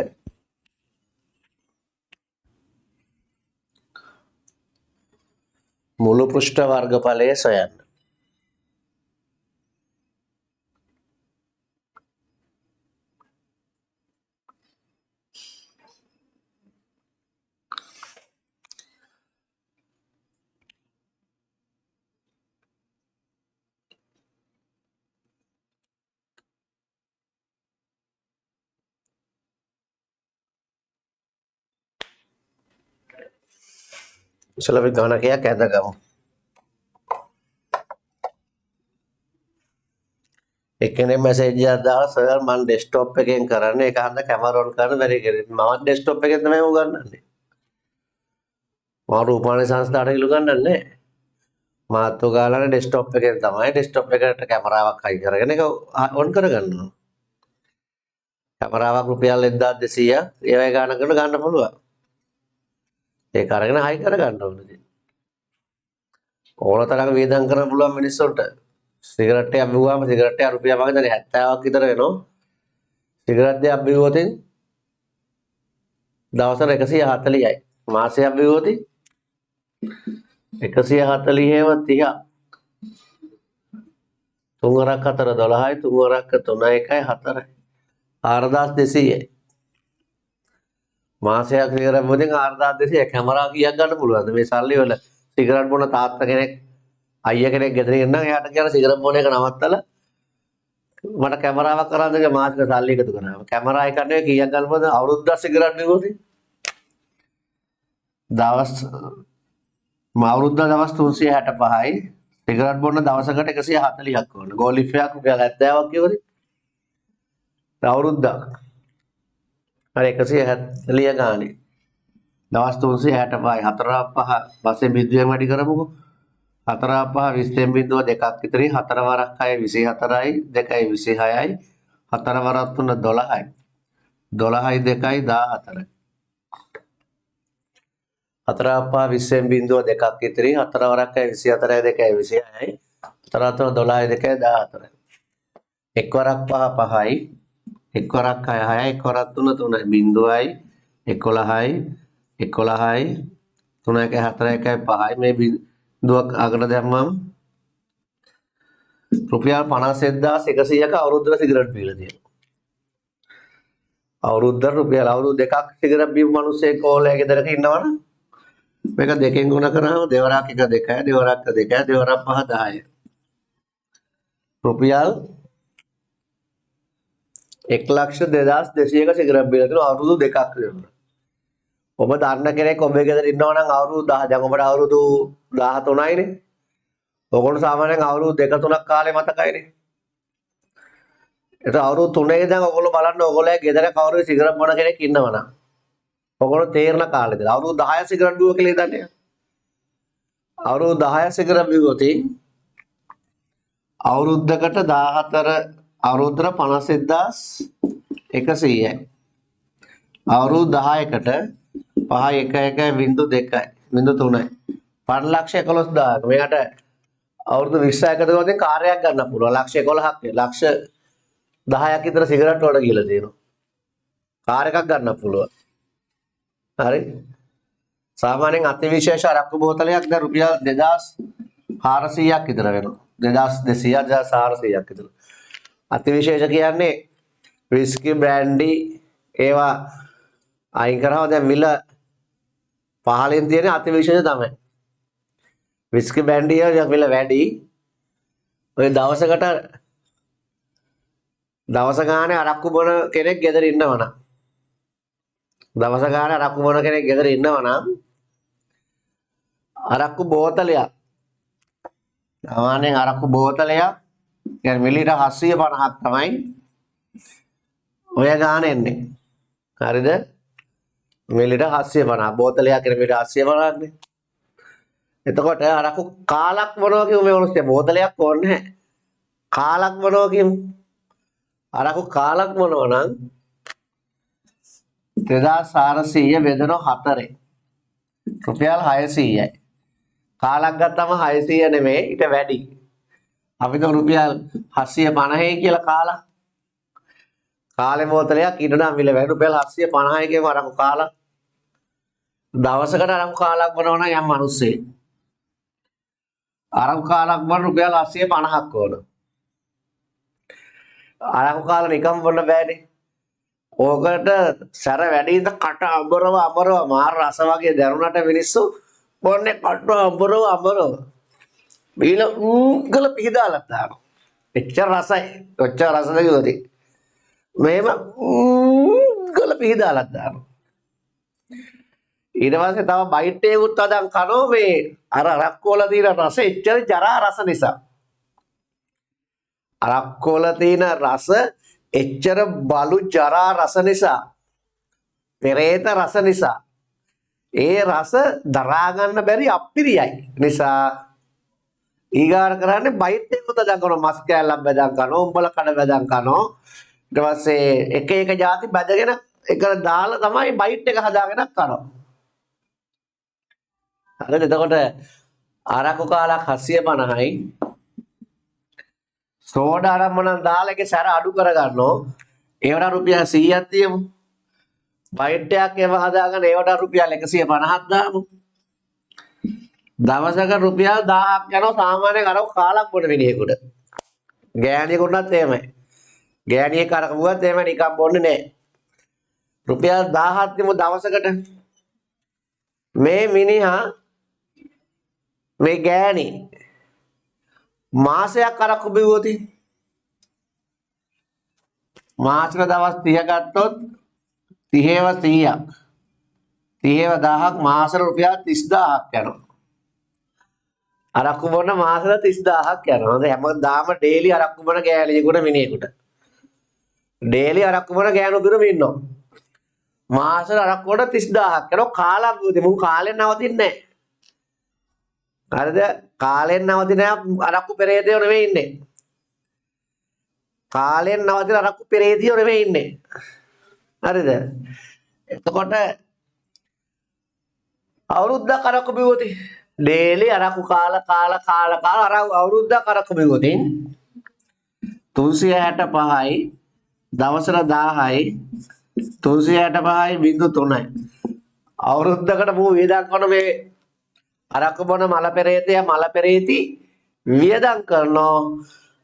මුළු පෘෂ්ඨ වර්ගඵලය සොයන්න. ඉස්සෙල්ලා අපි ඝනකයක් ඇඳගමු. එක්කෙනෙක් මැසේජ් එකක් දාලා සර් මම ඩෙස්ක්ටොප් එකෙන් කරන්නේ ඒක හන්ද කැමරා ඔන් කරන්න බැරි කියලා. මම ඩෙස්ක්ටොප් එකෙන් තමයි උගන්වන්නේ. මම රූපවාහිනී සංස්ථාවට ගිහලා උගන්වන්නේ. මාත් උගාලන්නේ ඩෙස්ක්ටොප් එකෙන් තමයි. ඩෙස්ක්ටොප් එකට කැමරාවක් හයි කරගෙන ඒක ඔන් කරගන්නවා. කැමරාවක් රුපියල් 1200ක් ඒ වගේ ගානකට ගන්න පුළුවන්. ඒක අරගෙන හයි කරගන්න ඕනේ. ඕනතරම් වේදම් කරන්න පුළුවන් මිනිස්සුන්ට. සිගරට් එකක් බිව්වම සිගරට් එක රුපියල් මම හිතන්නේ 70ක් විතර වෙනවා. සිගරට් එකක් බිව්වොත් දවසට 140යි. මාසයක් බිව්වොත් 140 30 3 4 12යි 3 3 1යි 4යි 4200යි මාසයක් සිගරට් බොදින් 4200 කැමරා කීයක් ගන්න පුළුවන්ද මේ සල්ලි වල සිගරට් බොන තාත්තා කෙනෙක් අයියා කෙනෙක් ගෙදර ඉන්නම් එයාට කියන සිගරට් බොන එක නවත්තලා මට කැමරාවක් කරන් දෙන්න මාසෙක සල්ලි එකතු කරනවා කැමරා එකක් නෙවෙයි කීයක් ගන්න පුළුවන්ද අවුරුද්දක් සිගරට් බිව්වොත් දවස් අවුරුද්ද දවස් 365යි සිගරට් බොන්න දවසකට 140ක් ඕන ගෝලිෆයක් රුපියල් 70ක් කියවද අවුරුද්දක් හරි 140 ගානේ දවස් 365යි 4 5 පස්සේ බිඳුවෙන් වැඩි කරමුකෝ 4 5 20 බිඳුව දෙකක් විතරයි 4 වරක් 6 24යි 2යි 26යි 4 වරක් 3 12යි 12යි 2යි 14යි 4 5 20 බිඳුව දෙකක් විතරයි 4 වරක් 24යි 2යි 26යි 4 3 12යි 2යි 14යි එක් වරක් 5 5යි එක් වරක් 6 6යි එක් වරක් 3 3යි බිඳුවයි 11යි 11යි 3 1 4 1 5යි මේ බිඳුවක් අගට දැම්මම රුපියල් 57100ක අවුරුද්දට සිගරට් බීලා තියෙනවා අවුරුද්දට රුපියල් අවුරුදු දෙකක් සිගරට් බීපු මිනිස්සෙක් ඕලේ ගෙදරක ඉන්නවනම් මේක දෙකෙන් ගුණ කරාම දෙවරක් 1 2යි දෙවරක් 2යි දෙවරක් 5 10යි රුපියල් 1,02,200ක සිගරට් බීලා තියෙනවා අවුරුදු දෙකක් විතර. ඔබ දන්න කෙනෙක් ඔබේ ගෙදර ඉන්නවා නම් අවුරුදු 10 දැන් ඔබට අවුරුදු 13යිනේ. ඔයගොල්ලෝ සාමාන්‍යයෙන් අවුරුදු 2 3ක් කාලේ මතකයිනේ. ඒත් අවුරුදු 3 ඉඳන් ඔයගොල්ලෝ බලන්න ඔයගොල්ලෝ ගෙදර කවුරු සිගරට් බොන කෙනෙක් ඉන්නව නම් ඔයගොල්ලෝ තේරෙන කාලෙද අවුරුදු 10 සිගරට් බිව්ව කියලා හිතන්නේ. අවුරුදු 10 සිගරට් බිව්වොත් අවුරුද්දකට 14 අවුරුද්දට 57100යි. අවුරුදු 10කට 5 1 1 බිංදු 2යි බිංදු 3යි 5,11,000ක මේකට අවුරුදු 20ක් එකතු කරොත් කාර්යයක් ගන්න පුළුවන් ලක්ෂ 11ක් ලක්ෂ 10ක් විතර සිගරට් වලට ගිහලා තියෙනවා කාර් එකක් ගන්න පුළුවන් හරි සාමාන්‍යයෙන් අතිවිශේෂ අරක්කු බෝතලයක් දැන් රුපියල් 2,400ක් විතර වෙනවා 2,200 2,400ක් විතර අතිවිශේෂ කියන්නේ විස්කි බ්‍රෑන්ඩි ඒවා අයින් කරාම දැන් මිල පහලින් තියෙන අතිවිශේෂ තමයි විස්කි බ්‍රෑන්ඩි එක මිල වැඩි ඔය දවස ගානේ අරක්කු බොන කෙනෙක් ගෙදර ඉන්නවනම් දවස ගානේ අරක්කු බොන කෙනෙක් ගෙදර ඉන්නවනම් අරක්කු බෝතලයක් සාමාන්‍යයෙන් අරක්කු බෝතලයක් يعني මිලිලීටර් 750ක් තමයි ඔය ගාන එන්නේ. හරිද? මිලිලීටර් 750 බෝතලයක් කියන මිලිලීටර් 750ක් නේ. එතකොට අරක්කු කාලක් මොනවා කියමු මේ මොනස්සේ බෝතලයක් ඕනේ නැහැ. කාලක් මොනවා කියමු. අරක්කු කාලක් මොනවා නම් 2400 බෙදෙන 4 රුපියල් 600යි. කාලක් ගත්තම 600 නෙමෙයි ඊට වැඩි. අපි તો රුපියල් 750යි කියලා කාලා. කාලේ බෝතලයක් ඊට නම් මිල වැඩි රුපියල් 750යි කියමු අරක්කු කාලා. දවසකට අරක්කු කාලක් බොනවා නම් යම් මිනිස්සේ. අරක්කු කාලක් බොන රුපියල් 850ක් ඕන. අරක්කු කාලා නිකම් බොන්න බෑනේ. ඕකට සැර වැඩි ඉඳ කට අඹරව මාර රස වගේ දැනුණට මිනිස්සු බොන්නේ කට අඹරව බීල ගල පිහදාලා දානවා. එච්චර රසයි. ඔච්චර රසද කිව්වද? මේම ගල පිහදාලා දානවා. ඊට පස්සේ තව බයිට් එකකුත් අදන් කනෝ මේ අර අරක්කෝල තියෙන රස එච්චර ජරා රස නිසා. අරක්කෝල තියෙන රස එච්චර බලු ජරා රස නිසා. පෙරේත රස නිසා. ඒ රස දරා ගන්න බැරි අප්පිරියයි නිසා ඊගාර කරන්නේ බයිට් එකකුත් අදන් කනෝ මස් කෑල්ලක් බෙදන් කනෝ උඹල කඩ බෙදන් කනෝ ඊට පස්සේ එක එක જાති බෙදගෙන එකට දාලා තමයි බයිට් එක හදාගෙන කනවා. හරිද? එතකොට අරක්කු කාලක් 750යි සෝඩා ආරම්භන දාලා එකේ සැර අඩු කරගන්නෝ ඒවට රුපියල් 100ක් තියමු. බයිට් එකක් ඒව හදාගෙන ඒවට රුපියල් 150ක් දාමු. දවසක රුපියල් 1000ක් යනවා සාමාන්‍යයෙන් අර කාලක් බොන මිනිහෙකුට. ගෑණියෙකුටත් එහෙමයි. ගෑණියෙක් කරකවුවත් එහෙම නිකන් බොන්නේ නැහැ. රුපියල් 1000ක් තියමු දවසකට. මේ මිනිහා මේ ගෑණි මාසයක් අරක්කු බිව්වොත් මාසෙක දවස් 30 ගත්තොත් 30ව 100ක් 30ව 1000ක් මාසෙට රුපියල් 30000ක් යනවා. අරක්කු බොන මාසෙට 30000ක් යනවා. හොඳ හැමදාම ඩේලි අරක්කු බොන ගෑණියෙකුට මිනිහෙකුට. ඩේලි අරක්කු බොන ගෑනු බිරුම ඉන්නවා. මාසෙට අරක්කුවට 30000ක් යනවා. කාලක් මුන් කාලෙන් නවතින්නේ නැහැ. හරිද? කාලෙන් නවතින අරක්කු පෙරේතයෝ නෙවෙයි ඉන්නේ. කාලෙන් නවතින අරක්කු පෙරේතියෝ නෙවෙයි ඉන්නේ. හරිද? එතකොට අවුරුද්දක් අරක්කු බිව්වොත් ඩේලි අරක්කු කාලා අර අවුරුද්දක් අරක්කු බිව්වොත් 365යි දවසට 1000යි 365යි බිංදු 3යි අවුරුද්දකට මෝ වේදම් කරන මේ අරක්කු බොන මල පෙරේති වියදම් කරනවා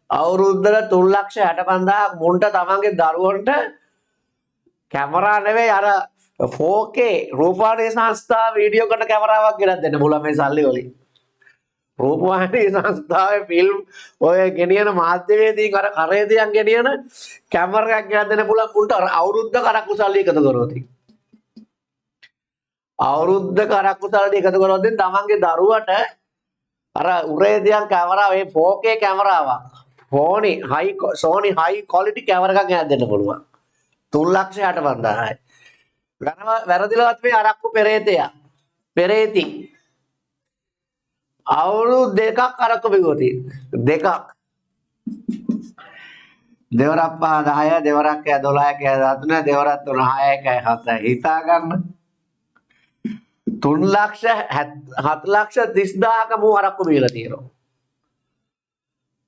අවුරුද්දට 3,65,000 මුන්ට තමන්ගේ දරුවන්ට කැමරා නෙවෙයි අර 4K රූපවාහිනී සංස්ථා වීඩියෝ කරන කැමරාවක් ගෙනත් දෙන්න පුළුවන් මේ සල්ලි වලින්. රූපවාහිනී සංස්ථාවේ ෆිල්ම් ඔය ගෙනියන මාධ්‍යවේදීන් අර කරේදියන් ගෙනියන කැමරාවක් ගෙනත් දෙන්න පුළුවන් මුන්ට අවුරුද්දක අරක්කු සල්ලි එකතු කරොත්. අවුරුද්දක අරක්කු සල්ලි එකතු කරොත් තමන්ගේ දරුවට අර උරේදියන් කැමරාව මේ 4K කැමරාවක් Sony high quality camera එකක් ගෙනත් දෙන්න පුළුවන්. 3,65,000යි. වැරදිලවත් මේ අරක්කු පෙරේති අවුරුදු 2ක් අරක්කු බිව්වොත් දෙකක් දෙවරප්පා 10 දෙවරක් 12 13 දෙවරක් 3 6 7 හිතා ගන්න 7,30,000ක මෝ අරක්කු බීලා තියෙනවා.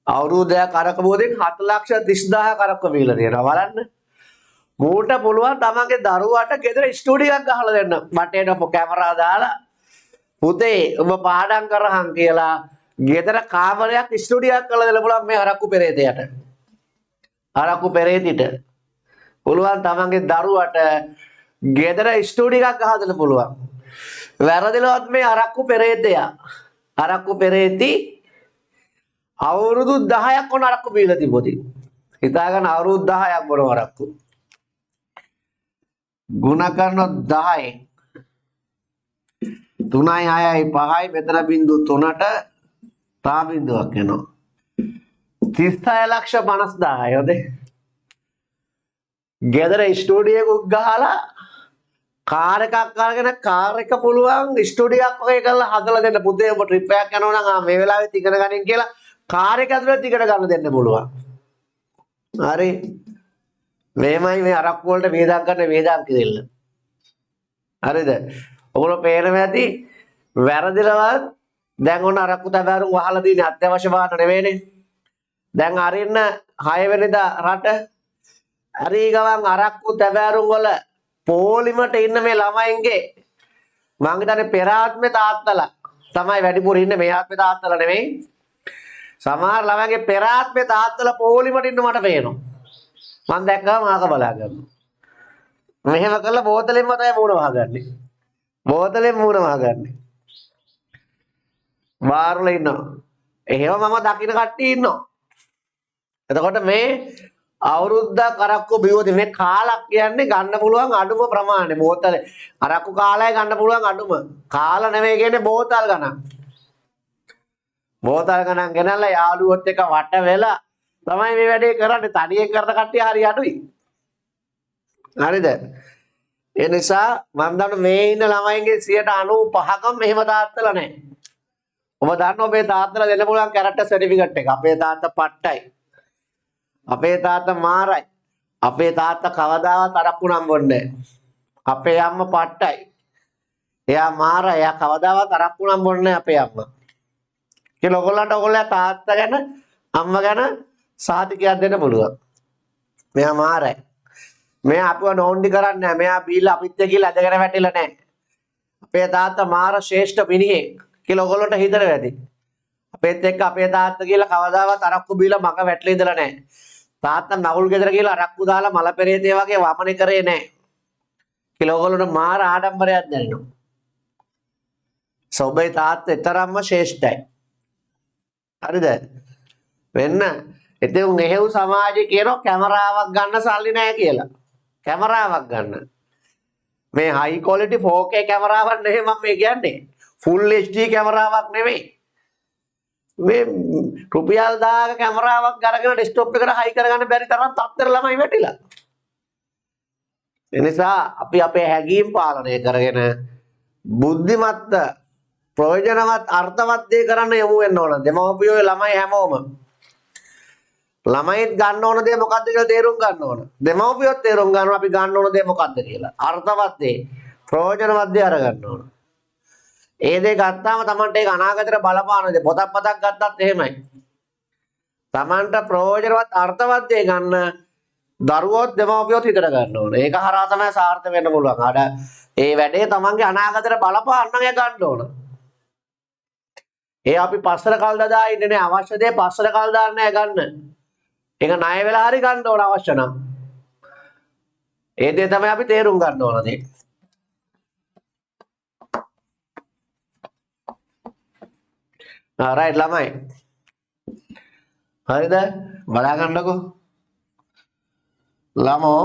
අවුරුදු 2ක් අරක්කු බෝදෙන් 7,30,000ක අරක්කු බීලා තියෙනවා බලන්න. මූට පුළුවන් තමන්ගේ දරුවාට ගෙදර ස්ටුඩියෝ එකක් ගහලා දෙන්න. බටේට කැමරා දාලා පුතේ ඔබ පාඩම් කරහන් කියලා ගෙදර කාමරයක් ස්ටුඩියෝ එකක් කරලා දෙන්න පුළුවන් මේ අරක්කු පෙරේතයට. අරක්කු පෙරේතිට පුළුවන් තමන්ගේ දරුවාට ගෙදර ස්ටුඩියෝ එකක් ගහලා දෙන්න පුළුවන්. වැරදිලවත් මේ අරක්කු පෙරේතයා. අරක්කු පෙරේති අවුරුදු 10ක් වුණ අරක්කු බීලා තිබොත්. හිතා ගන්න අවුරුදු 10ක් බොන අරක්කු. ගුණ කරන 10 3යි 6යි 5යි මෙතන බිංදු 3ට තා බිංදුවක් එනවා 36,50,000යි හොදේ ගෙදර ස්ටුඩියෝ එකක් ගහලා කාර් එකක් අරගෙන කාර් එක පුළුවන් ස්ටුඩියෝ එකක් වගේ කරලා හදලා දෙන්න පුතේ ඔබ ට්‍රිප් එකක් යනවා නම් මේ වෙලාවෙත් ඉගෙන ගනින් කියලා කාර් එක ඇතුළේ ඉගෙන ගන්න දෙන්න පුළුවන් හරි මේමයි මේ අරක්කු වලට වේදම් කරන වේදම් කිදෙල්ල. හරිද? ඔයගොල්ලෝ පේනවා ඇති වැරදිලවත් දැන් ඔන්න අරක්කු තබාරුම් වහලා තියෙන අත්‍යවශ්‍ය වාහන නෙවෙයිනේ. දැන් අරින්න 6 වෙනිදා රට හරි ගමන් අරක්කු තබාරුම් වල පොලිමට ඉන්න මේ ළමයින්ගේ මං හිතන්නේ පෙර ආත්මේ තාත්තලා තමයි වැඩිපුර ඉන්නේ මේ ආත්මේ තාත්තලා නෙවෙයි. සමහර ළමයින්ගේ පෙර ආත්මේ තාත්තලා පොලිමට ඉන්න මට පේනවා. මම දැක්කම මාක බලා ගන්නවා. මෙහෙම කරලා බෝතලෙන්ම තමයි මූණ වහගන්නේ. බෝතලෙන් මූණ වහගන්නේ. බාරවල ඉන්නවා. එහෙම මම දකින්න කට්ටිය ඉන්නවා. එතකොට මේ අවුරුද්දක් අරක්කු බිව්වොත් මේ කාලක් කියන්නේ ගන්න පුළුවන් අඩුම ප්‍රමාණය. බෝතල අරක්කු කාලය ගන්න පුළුවන් අඩුම. කාල නෙවෙයි කියන්නේ බෝතල් ගණන්. බෝතල් ගණන් ගෙනල්ලා යාළුවොත් එක්ක වට වෙලා තමයි මේ වැඩේ කරන්නේ තනියෙන් කරන කට්ටිය හරි අඩුයි. හරිද? ඒ නිසා මම දන්න මේ ඉන්න ළමයින්ගේ 95%ක්ම මෙහෙම තාත්තලා නැහැ. ඔබ දන්නවා ඔබේ තාත්තලා දෙන්න පුළුවන් කැරක්ටර් සර්ටිෆිකේට් එක. අපේ තාත්තා පට්ටයි. අපේ තාත්තා මාරයි. අපේ තාත්තා කවදාවත් අරක්කු නම් බොන්නේ නැහැ. අපේ අම්මා පට්ටයි. එයා මාරයි. එයා කවදාවත් අරක්කු නම් බොන්නේ නැහැ අපේ අම්මා. කියලා ඔයගොල්ලන්ට ඔයගොල්ලෝ තාත්තා ගැන අම්මා ගැන සාතිකයක් දෙන්න පුළුවන්. මෙයා මාරයි. මෙයා අපව නෝන්ඩි කරන්නේ නැහැ. මෙයා බීලා අපිත් එක්ක ඇදගෙන වැටිලා නැහැ. අපේ තාත්තා මාර ශ්‍රේෂ්ඨ මිනිහෙක් කියලා ඔයගොල්ලන්ට හිතර වැඩි. අපේත් එක්ක අපේ තාත්තා කියලා කවදාවත් අරක්කු බීලා මක වැටලා ඉඳලා නැහැ. තාත්තා නවුල් ගෙදර කියලා අරක්කු දාලා මල පෙරේතේ වගේ වමනේ කරේ නැහැ. කියලා ඔයගොල්ලන්ට මාර ආඩම්බරයක් දැනෙනවා. සොබේ තාත්තා තරම්ම ශ්‍රේෂ්ඨයි. හරිද? වෙන්න එතෙන් එහෙව් සමාජයේ කියනවා කැමරාවක් ගන්න සල්ලි නැහැ කියලා. කැමරාවක් ගන්න. මේ high quality 4K කැමරාවක් නෙමෙයි මම මේ කියන්නේ. full HD කැමරාවක් නෙමෙයි. මේ රුපියල් 1000ක කැමරාවක් අරගෙන ඩෙස්ක්ටොප් එකට හයි කරගන්න බැරි තරම් තත්තර ළමයි වැටිලා. ඒ නිසා අපි අපේ හැඟීම් පාලනය කරගෙන බුද්ධිමත් ප්‍රයෝජනවත් අර්ථවත් දේ කරන්න යමු වෙන්න ඕන. දෙමව්පියෝ ළමයි හැමෝම ළමයිත් ගන්න ඕන දේ මොකක්ද කියලා තේරුම් ගන්න ඕන. දෙමව්පියොත් තේරුම් ගන්නවා අපි ගන්න ඕන දේ මොකක්ද කියලා. අර්ථවත් දේ, ප්‍රයෝජනවත් දේ අරගන්න ඕන. ඒ දේ ගත්තාම Tamanට ඒක අනාගතේට බලපාන දේ. පොතක් ගත්තත් එහෙමයි. Tamanට ප්‍රයෝජනවත් අර්ථවත් දේ ගන්න දරුවෝත් දෙමව්පියොත් හිතට ගන්න ඕන. ඒක හරහා තමයි සාර්ථක වෙන්න පුළුවන්. අර ඒ වැඩේ Tamanගේ අනාගතේට බලපාන්න නම් ගන්න ඕන. ඒ අපි පස්සට කල් දදා ඉන්නේ නේ අවශ්‍ය දේ පස්සට කල් දාන්න නෑ ගන්න. ඒක ණය වෙලා හරි ගන්න ඕන අවශ්‍ය නම්. ඒ දේ තමයි අපි තේරුම් ගන්න ඕන දේ. right ළමයි. හරිද? බලා ගන්නකෝ. ළමෝ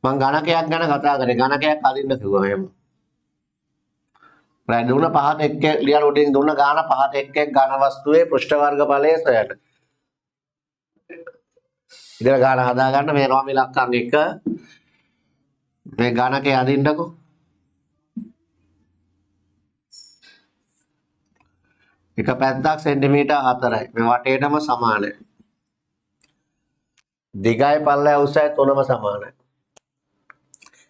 මං ගණකයක් ගැන කතා කරේ. ගණකයක් අදින්න කිව්වා එහෙම. right දුන්න පහත එක්ක ලියන උඩින් දුන්න ගාන පහත එක්ක ඝන වස්තුවේ පෘෂ්ඨ වර්ගඵලය සොයන්න. ඉතින් ගාන හදා ගන්න මේ රෝම ඉලක්කම් එක මේ ගණකේ අදින්නකෝ. එක පැත්තක් සෙන්ටිමීටර් 4යි. මේ වටේටම සමානයි. දිගයි පල්ලයි උසයි තුනම සමානයි.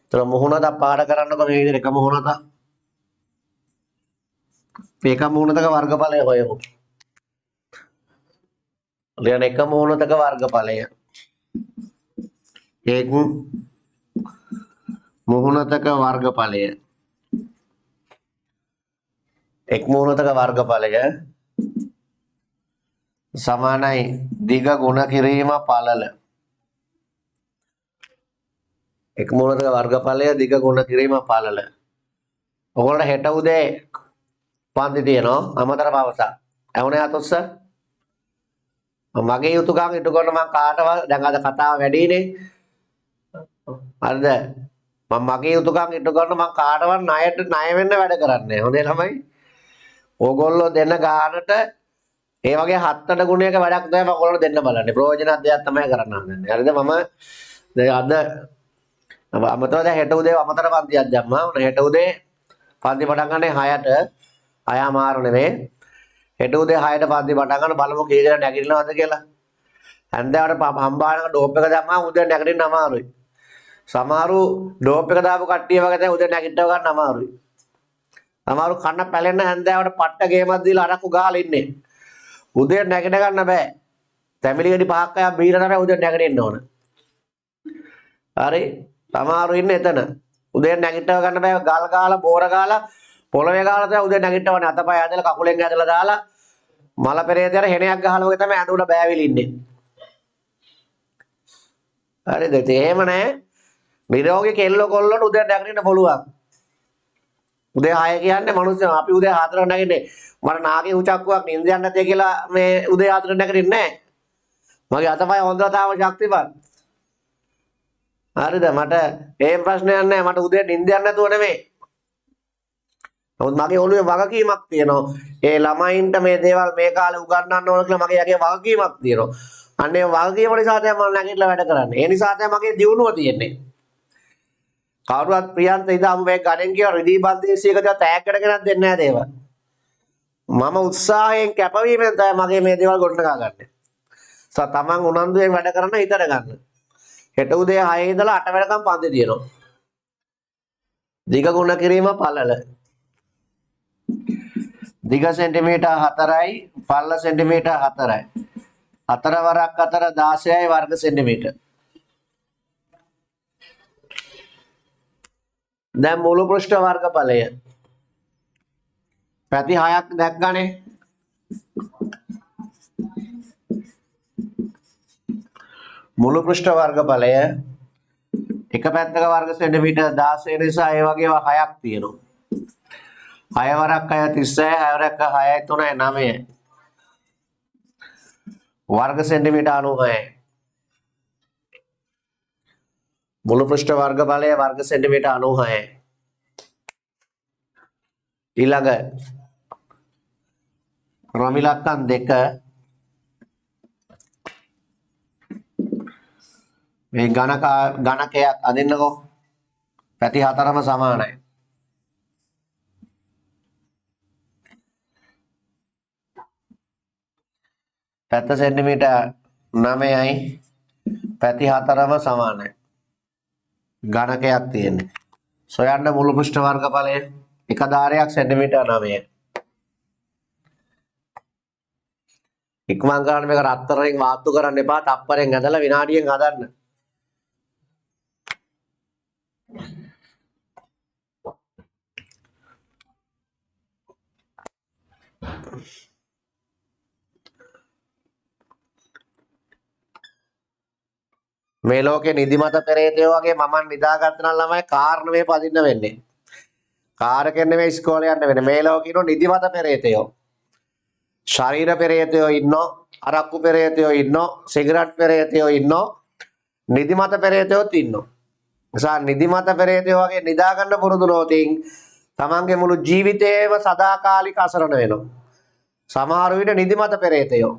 ඒතර මුහුණට පාඩ කරන්නකො මේ විදිහට එක මුහුණට. මේක මුහුණතක වර්ගඵලය හොයමු. ලියන එක මුහුණතක වර්ගඵලය. එක් මුහුණතක වර්ගඵලය. එක් මුහුණතක වර්ගඵලය සමානයි දිග ගුණ කිරීම පළල. එක් මුහුණතක වර්ගඵලය දිග ගුණ කිරීම පළල. ඔයගොල්ලෝ හෙට උදේ පන්ති තියෙනවා අමතර පවසක්. ඇහුනේ අතොස්ස? මගේ යුතුයකම් ඉටු කරන මම කාටවත් දැන් අද කතාව වැඩිනේ. හරිද? මම මගේ යුතුයකම් ඉටු කරන මම කාටවත් ණය වෙන්න වැඩ කරන්නේ. හොඳේ ළමයි. ඕගොල්ලෝ දෙන ගානට ඒ වගේ 7-8 ගුණයක වැඩක් තමයි මම ඔයගොල්ලෝ දෙන්න බලන්නේ. ප්‍රයෝජනවත් දෙයක් තමයි කරන්න හදන්නේ. හරිද? මම අද අමතර දැන් හෙට උදේ අමතර පන්තියක් දැම්මා. හෙට උදේ පන්ති පටන් ගන්නේ 6ට. 6 අමාරු නෙමෙයි. හෙට උදේ 6ට පන්ති පටන් ගන්න බලමු කී දෙනා නැගිටිනවද කියලා. හන්දෑවට හම්බානක ඩෝප් එක දැම්මම උදේ නැගිටින්න අමාරුයි. සමහරු ඩෝප් එක දාපු කට්ටිය වගේ තමයි උදේ නැගිටව ගන්න අමාරුයි. සමහරු කන්න පැලෙන්න හන්දෑවට පට්ට ගේමක් දීලා අරක්කු ගහලා ඉන්නේ. උදේ නැගිට ගන්න බෑ. තැමිලි ගෙඩි පහක් අය බීලා තමයි උදේ නැගිටින්න ඕන. හරි. සමහරු ඉන්නේ එතන. උදේ නැගිටව ගන්න බෑ ගල් ගාලා බෝර ගාලා පොළවේ ගාලා තමයි උදේ නැගිටවන්නේ. අතපය ඇදලා කකුලෙන් ඇදලා දාලා මල පෙරේතයට හෙණයක් ගහලා වගේ තමයි ඇඳුන බෑවිලි ඉන්නේ. හරිද? එහෙම නෑ. නිරෝගී කෙල්ලෝ කොල්ලොට උදේ නැගිටින්න පුළුවන්. උදේ 6 කියන්නේ මිනිස්සු අපි උදේ 4ට නැගිටින්නේ. මට නාගේ උචක්කුවක් නිින්ද යන්න නැතේ කියලා මේ උදේ 4ට නැගිටින්නේ නෑ. මගේ අතපය හොඳට තාම ශක්තිමත්. හරිද? මට ඒ ප්‍රශ්නයක් නෑ. මට උදේ නිින්ද යන්න නැතුව නෙමෙයි. නමුත් මගේ ඔළුවේ වගකීමක් තියෙනවා. ඒ ළමයින්ට මේ දේවල් මේ කාලේ උගන්වන්න ඕන කියලා මගේ යගේ වගකීමක් තියෙනවා. අන්න ඒ වගකීම නිසා තමයි මම නැගිටලා වැඩ කරන්නේ. ඒ නිසා තමයි මගේ දියුණුව තියෙන්නේ. කවුරුත් ප්‍රියන්ත ඉදාම මේ ගණන් කියලා රිදී බන්දේසියකට තෑග්ගකට ගෙනත් දෙන්නේ නැහැ දේවල්. මම උත්සාහයෙන් කැපවීමෙන් තමයි මගේ මේ දේවල් ගොඩනගා ගන්න. තමන් උනන්දුවෙන් වැඩ කරන හිතට ගන්න. හෙට උදේ 6 ඉඳලා 8 වෙනකම් පන්ති තියෙනවා. දිග ගුණ කිරීම පළල. දිග සෙන්ටිමීටර් 4යි පළල සෙන්ටිමීටර් 4යි. 4 වරක් 4 16යි වර්ග සෙන්ටිමීටර්. දැන් මුළු පෘෂ්ඨ වර්ගඵලය පැති 6ක් දැක්ගනේ. මුළු පෘෂ්ඨ වර්ගඵලය එක පැත්තක වර්ග සෙන්ටිමීටර් 16 නිසා ඒ වගේ 6ක් තියෙනවා. 6 වරක් 6 36, 6 වරක් 6යි 3යි 9යි. वर्ग सेंटीमीटर 96 මුළු පෘෂ්ඨ වර්ගඵලය वर्ग सेंटीमीटर 96 ඊළඟ ක්‍රමිලක්කම් 2 මේ ගණකයක් අදින්නකෝ පැති 4ම සමානයි පැත්ත සෙන්ටිමීටර් 9යි පැති 4ම සමානයි ගණකයක් තියෙන්නේ සොයන්න මුළු පෘෂ්ඨ වර්ගඵලය එක ධාරයක් සෙන්ටිමීටර් 9යි ඉක්මන් කරන්න මේක රත්තරන්ෙන් වාත්තු කරන්න එපා තප්පරෙන් ඇදලා විනාඩියෙන් හදන්න මේ ලෝකේ නිදිමත පෙරේතයෝ වගේ මම නිදාගත්ත නම් ළමයි කාර් නෙමෙයි පදින්න වෙන්නේ. කාර් එකෙන් නෙමෙයි ඉස්කෝලේ යන්න වෙන්නේ. මේ ලෝකේ ඉන්න නිදිමත පෙරේතයෝ. ශරීර පෙරේතයෝ ඉන්නෝ, අරක්කු පෙරේතයෝ ඉන්නෝ, සිගරට් පෙරේතයෝ ඉන්නෝ, නිදිමත පෙරේතයෝත් ඉන්නෝ. නිසා නිදිමත පෙරේතයෝ වගේ නිදා ගන්න පුරුදු නොතින් තමන්ගේ මුළු ජීවිතේම සදාකාලික අසරණ වෙනවා. සමහර විට නිදිමත පෙරේතයෝ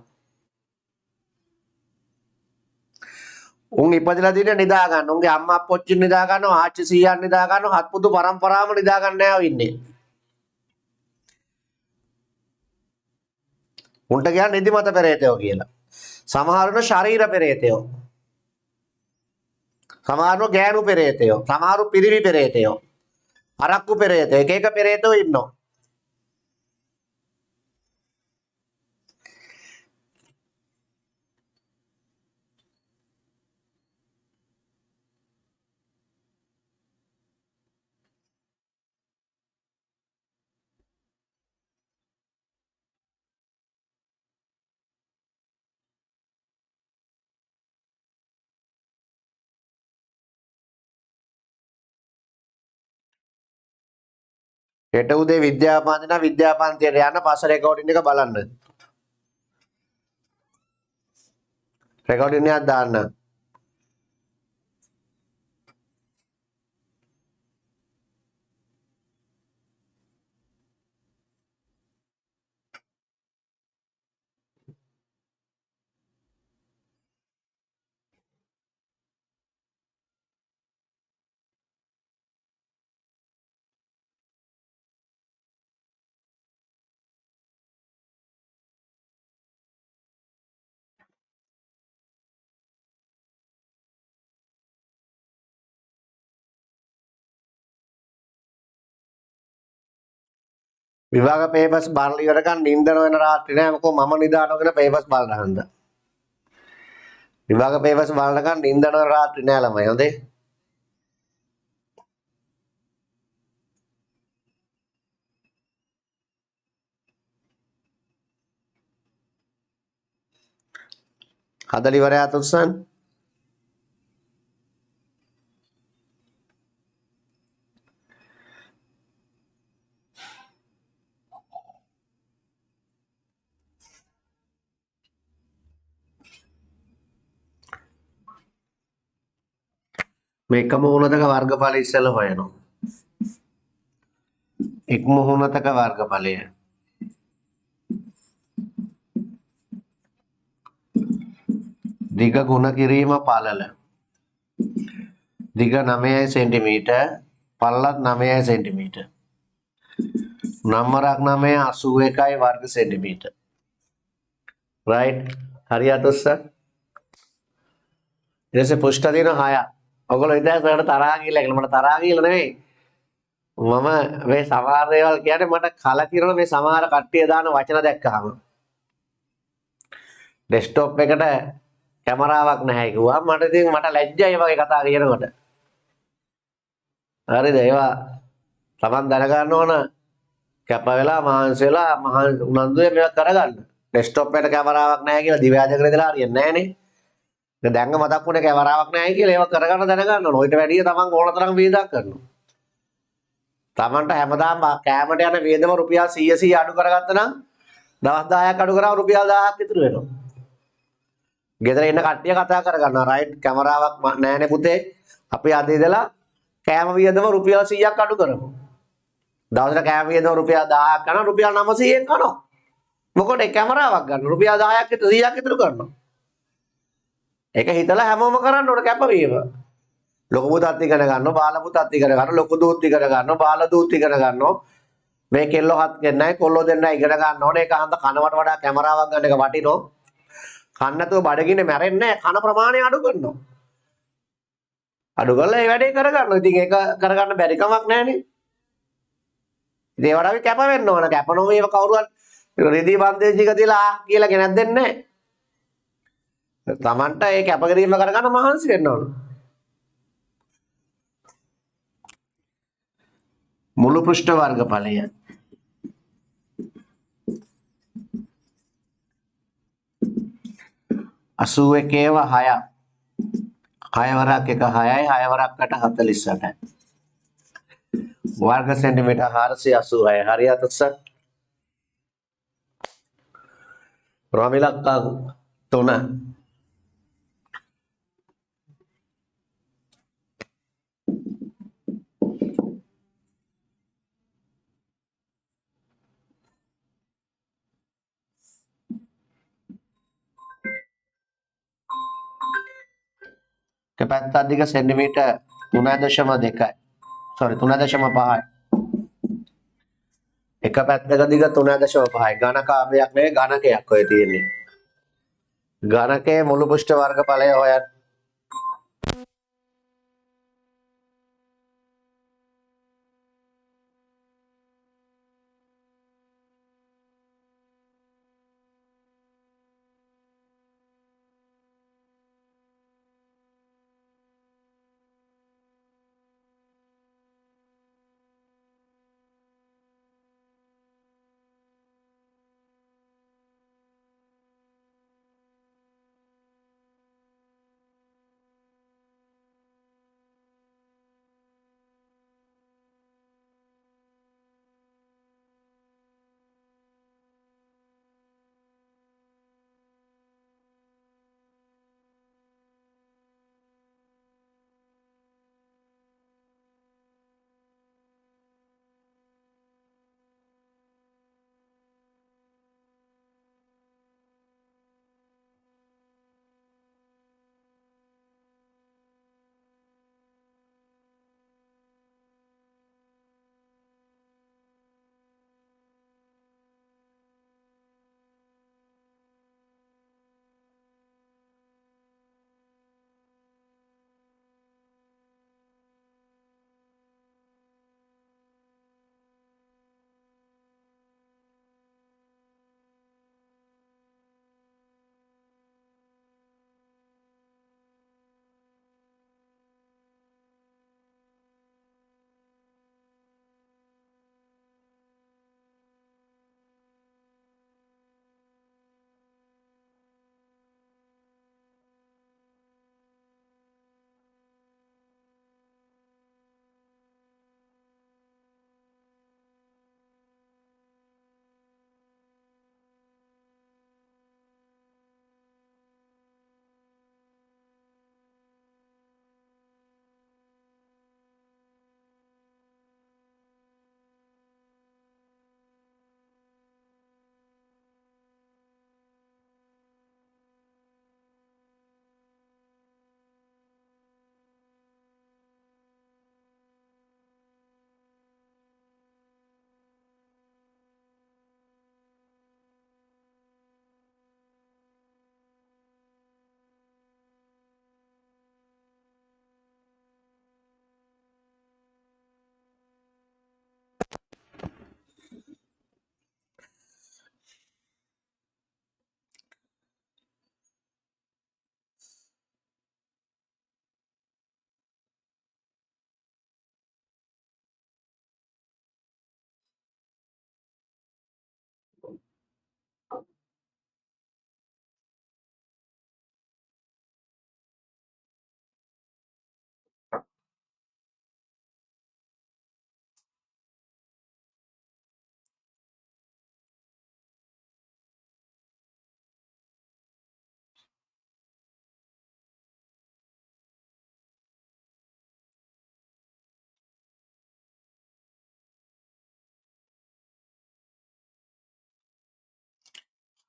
උන් ඉපදලා දින නිදා ගන්න. උන්ගේ අම්මා අප්පොච්චි නිදා ගන්නවා, ආච්චි සීයන් නිදා ගන්නවා, හත්පුදු පරම්පරාවම නිදා ගන්න නෑව ඉන්නේ. උන්ට කියන්නේ නිදිමත පෙරේතයෝ කියලා. සමහරව ශරීර පෙරේතයෝ. සමහරව ගෑනු පෙරේතයෝ. සමහරව පිරිමි පෙරේතයෝ. අරක්කු පෙරේතයෝ. එක එක පෙරේතයෝ ඉන්නවා. හෙට උදේ විද්‍යාපන්තින විද්‍යාපන්තියට යන්න පස්සේ රෙකෝඩින් එක බලන්න. රෙකෝඩින් එකක් දාන්න. විභාග පේපර්ස් බලලා ඉවර ගන්න නින්දන වෙන රාත්‍රී නෑ මොකෝ මම නිදානගෙන පේපර්ස් බලලා හන්ද. විභාග පේපර්ස් බලලා ගන්න නින්දන වෙන රාත්‍රී නෑ ළමයි හොඳේ. හදලා ඉවරයක් උත්සන්. මේ එක මුහුණතක වර්ගඵලය ඉස්සෙල්ලා හොයනවා. එක් මුහුණතක වර්ගඵලය. දිග ගුණ කිරීම පළල. දිග 9 සෙන්ටිමීටර්, පළලත් 9 සෙන්ටිමීටර්. නම්බරක් 9 81 වර්ග සෙන්ටිමීටර්. right? හරියට උස්සන්. ඊට පස්සේ පෘෂ්ඨ දින 6ක්. ඔයගොල්ලෝ ඉතින් සරට තරහා කියලා කියලා මට තරහා කියලා නෙවෙයි. මම මේ සමහර දේවල් කියන්නේ මට කලකිරෙන මේ සමහර කට්ටිය දාන වචන දැක්කහම. ඩෙස්ක්ටොප් එකට කැමරාවක් නැහැ කිව්වා. මට ඉතින් මට ලැජ්ජයි වගේ කතා කියනකොට. හරිද? ඒවා Taman දැනගන්න ඕන කැප වෙලා මහන්සි වෙලා උනන්දුවේ මේක කරගන්න. ඩෙස්ක්ටොප් එකට කැමරාවක් නැහැ කියලා දිවයාජකර ඉඳලා හරියන්නේ නැහනේ. දැන් මතක් වුණේ කැමරාවක් නැහැ කියලා ඒව කරගන්න දැනගන්න ඕන. ඊට වැඩිය තමන් ඕන තරම් වේදක් කරනවා. තමන්ට හැමදාම කෑමට යන වේදම රුපියල් 100 අඩු කරගත්තා නම් දවස් 10ක් අඩු කරාම රුපියල් 1000ක් ඉතුරු වෙනවා. ගෙදර ඉන්න කට්ටිය කතා කරගන්නවා රයිට් කැමරාවක් නැහැනේ පුතේ. අපි අද ඉඳලා කෑම වියදම රුපියල් 100ක් අඩු කරමු. දවසට කෑම වියදම රුපියල් 1000ක් කරනවා රුපියල් 900ක් කනවා. මොකද කැමරාවක් ගන්න රුපියල් 10ක් 100ක් ඉතුරු කරනවා. ඒක හිතලා හැමෝම කරන්න ඕන කැපවීම. ලොකු පුතත් ඉගෙන ගන්නවා, බාල පුතත් ඉගෙන ගන්නවා, ලොකු දූත් ඉගෙන ගන්නවා, බාල දූත් ඉගෙන ගන්නවා. මේ කෙල්ලෝ හත් දෙන්නයි, කොල්ලෝ දෙන්නයි ඉගෙන ගන්න ඕනේ. ඒක හන්ද කනවට වඩා කැමරාවක් ගන්න එක වටිනෝ. කන්න නැතුව බඩගින්නේ මැරෙන්නේ නැහැ. කන ප්‍රමාණය අඩු කරනවා. අඩු කරලා මේ වැඩේ කරගන්නවා. ඉතින් ඒක කරගන්න බැරි කමක් නැහනේ. ඉතින් ඒවට අපි කැප වෙන්න ඕන. කැප නොවේ කවුරුවත් රිදී බන්දේජික තියලා කියලා ගෙනත් දෙන්නේ නැහැ. තමන්ට ඒ කැපකිරීම කරගන්න මහන්සි වෙන්න ඕන. මුළු පෘෂ්ඨ වර්ගඵලය 81 6 6 වරක් 1 6යි 6 වරක්කට 48යි වර්ග සෙන්ටිමීටර් 486 හරියටද රාමිලක්ක 3 පැත්ත අධික සෙන්ටිමීටර් 3.2යි. sorry 3.5යි. එක පැත්තක දිග 3.5යි. ඝනකාභයක් නෙවෙයි ඝනකයක් ඔය තියෙන්නේ. ඝනකයේ මුළු පෘෂ්ඨ වර්ගඵලය හොයන්න.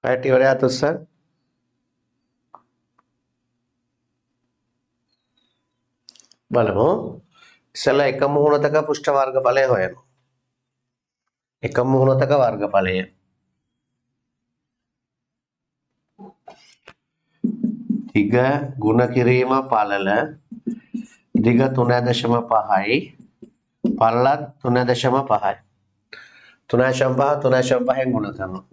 right ඉවරයක් උත්සන්. බලමු. ඉස්සෙල්ලා එක මුහුණතක පෘෂ්ඨ වර්ගඵලය හොයනවා. එක මුහුණතක වර්ගඵලය. දිග ගුණ කිරීම පළල දිග 3.5යි පළලත් 3.5යි. 3.5 3.5න් ගුණ කරනවා.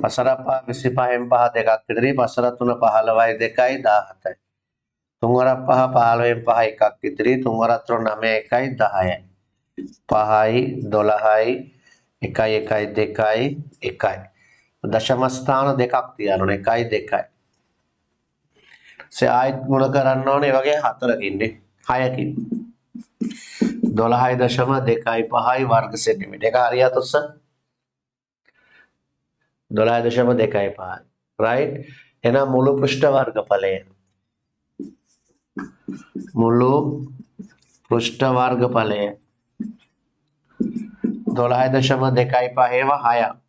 පසර පහ 25න් පහ දෙකක් විතරයි. පසර 3 15යි 2යි 17යි. 3 වරක් පහ 15න් පහ එකක් විතරයි. 3 වරක් 3 9යි 1යි 10යි. 5යි 12යි 1යි 1යි 2යි 1යි. දශම ස්ථාන දෙකක් තියනවා. 1යි 2යි. ආයෙත් ගුණ කරන්න ඕනේ වගේ 4කින් නේ 6කින් 12.25යි වර්ග සෙන්ටිමීටර. ඒක හරියට උස්ස 12.25 right. එහෙනම් මුළු පෘෂ්ඨ වර්ගඵලය මුළු පෘෂ්ඨ වර්ගඵලය 12.25 ඒවා 6ක්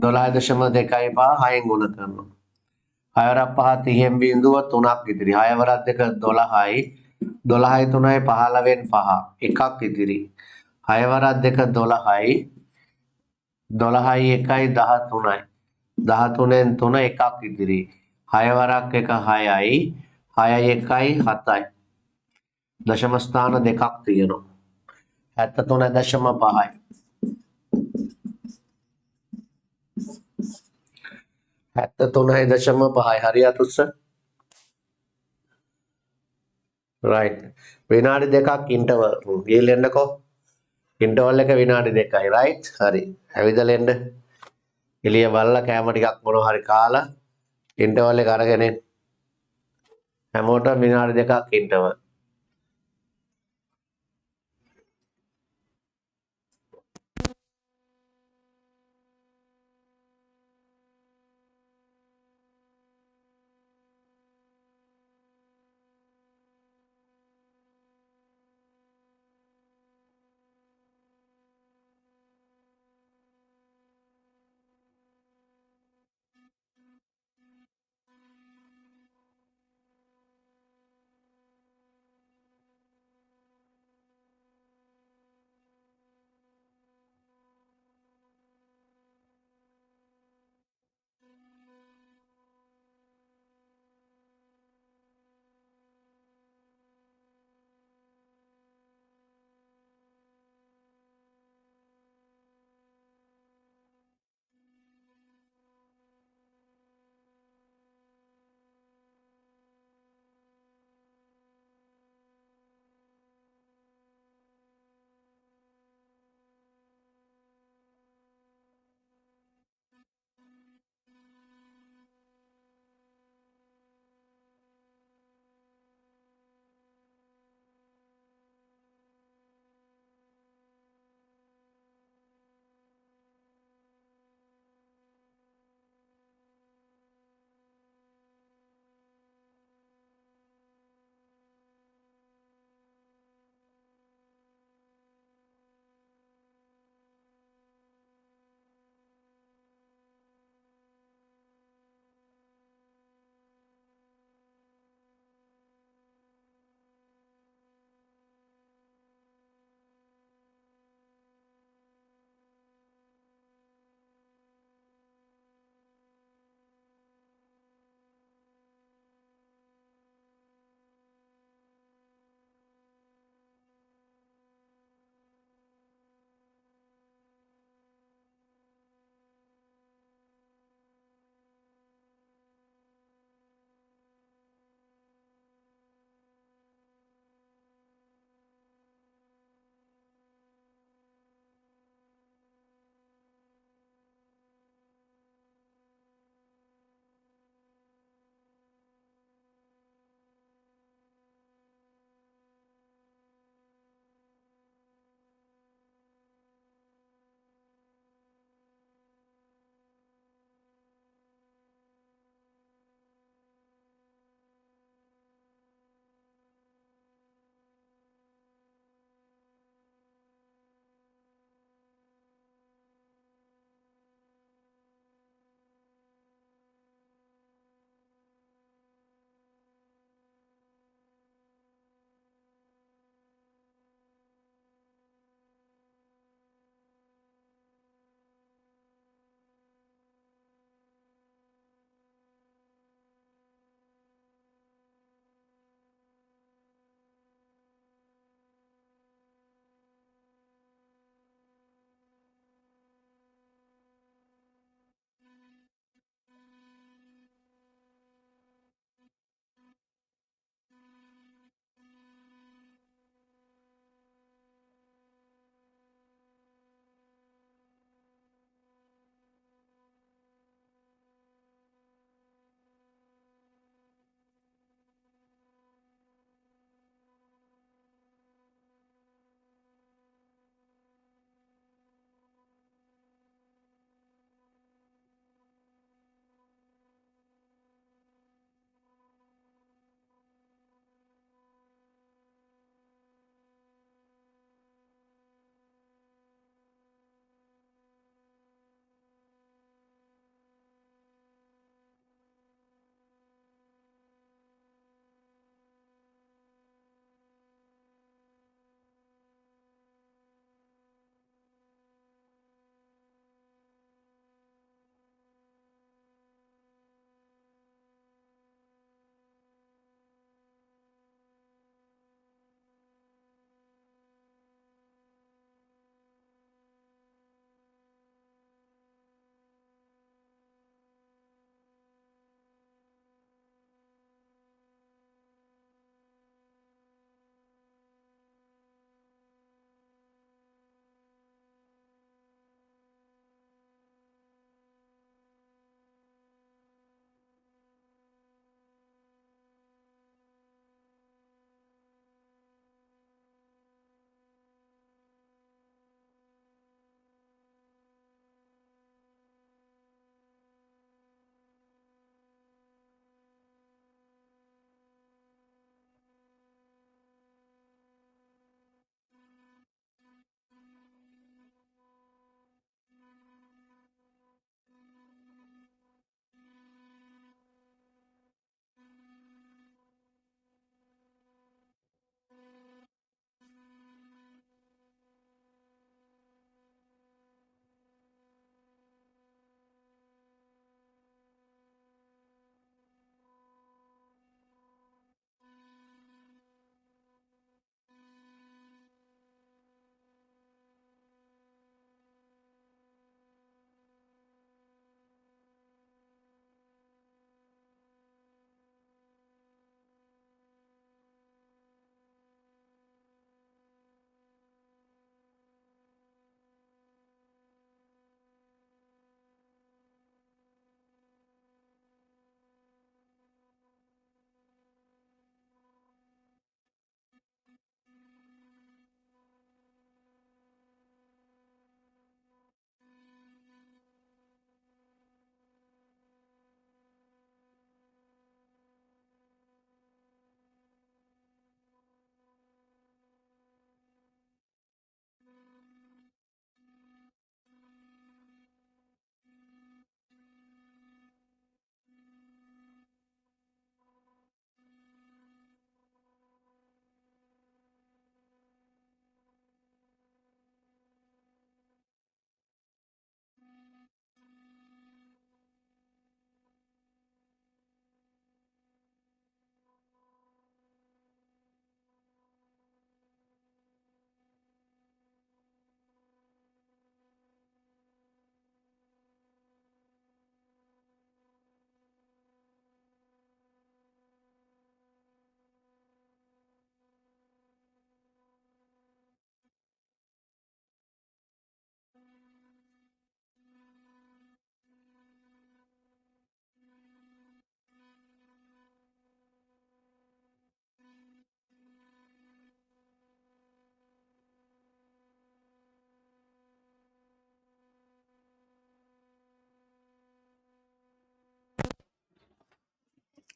12.25 6න් ගුණ කරනවා. 6 වරක් 5 30න් බිඳුව 3ක් ඉදිරි. 6 වරක් 2 12යි 12යි 3යි 15න් 5 එකක් ඉදිරි. 6 වරක් 2 12යි 12යි 1යි 13යි 13න් 3 එකක් ඉදිරි. 6 වරක් 1 6යි 6යි 1යි 7යි. දශම ස්ථාන දෙකක් තියෙනවා. 73.5යි. 73.5යි හරියට උස්ස right. විනාඩි දෙකක් ඉන්ටර්වල් ගිහලා එන්නකෝ. ඉන්ටර්වල් එක විනාඩි 2යි right. හරි. ඇවිදලා එන්න. එළිය බලලා කෑම ටිකක් මොනවා හරි කාලා ඉන්ටර්වල් එක අරගෙන එන්න. හැමෝටම විනාඩි දෙකක් ඉන්ටර්වල්.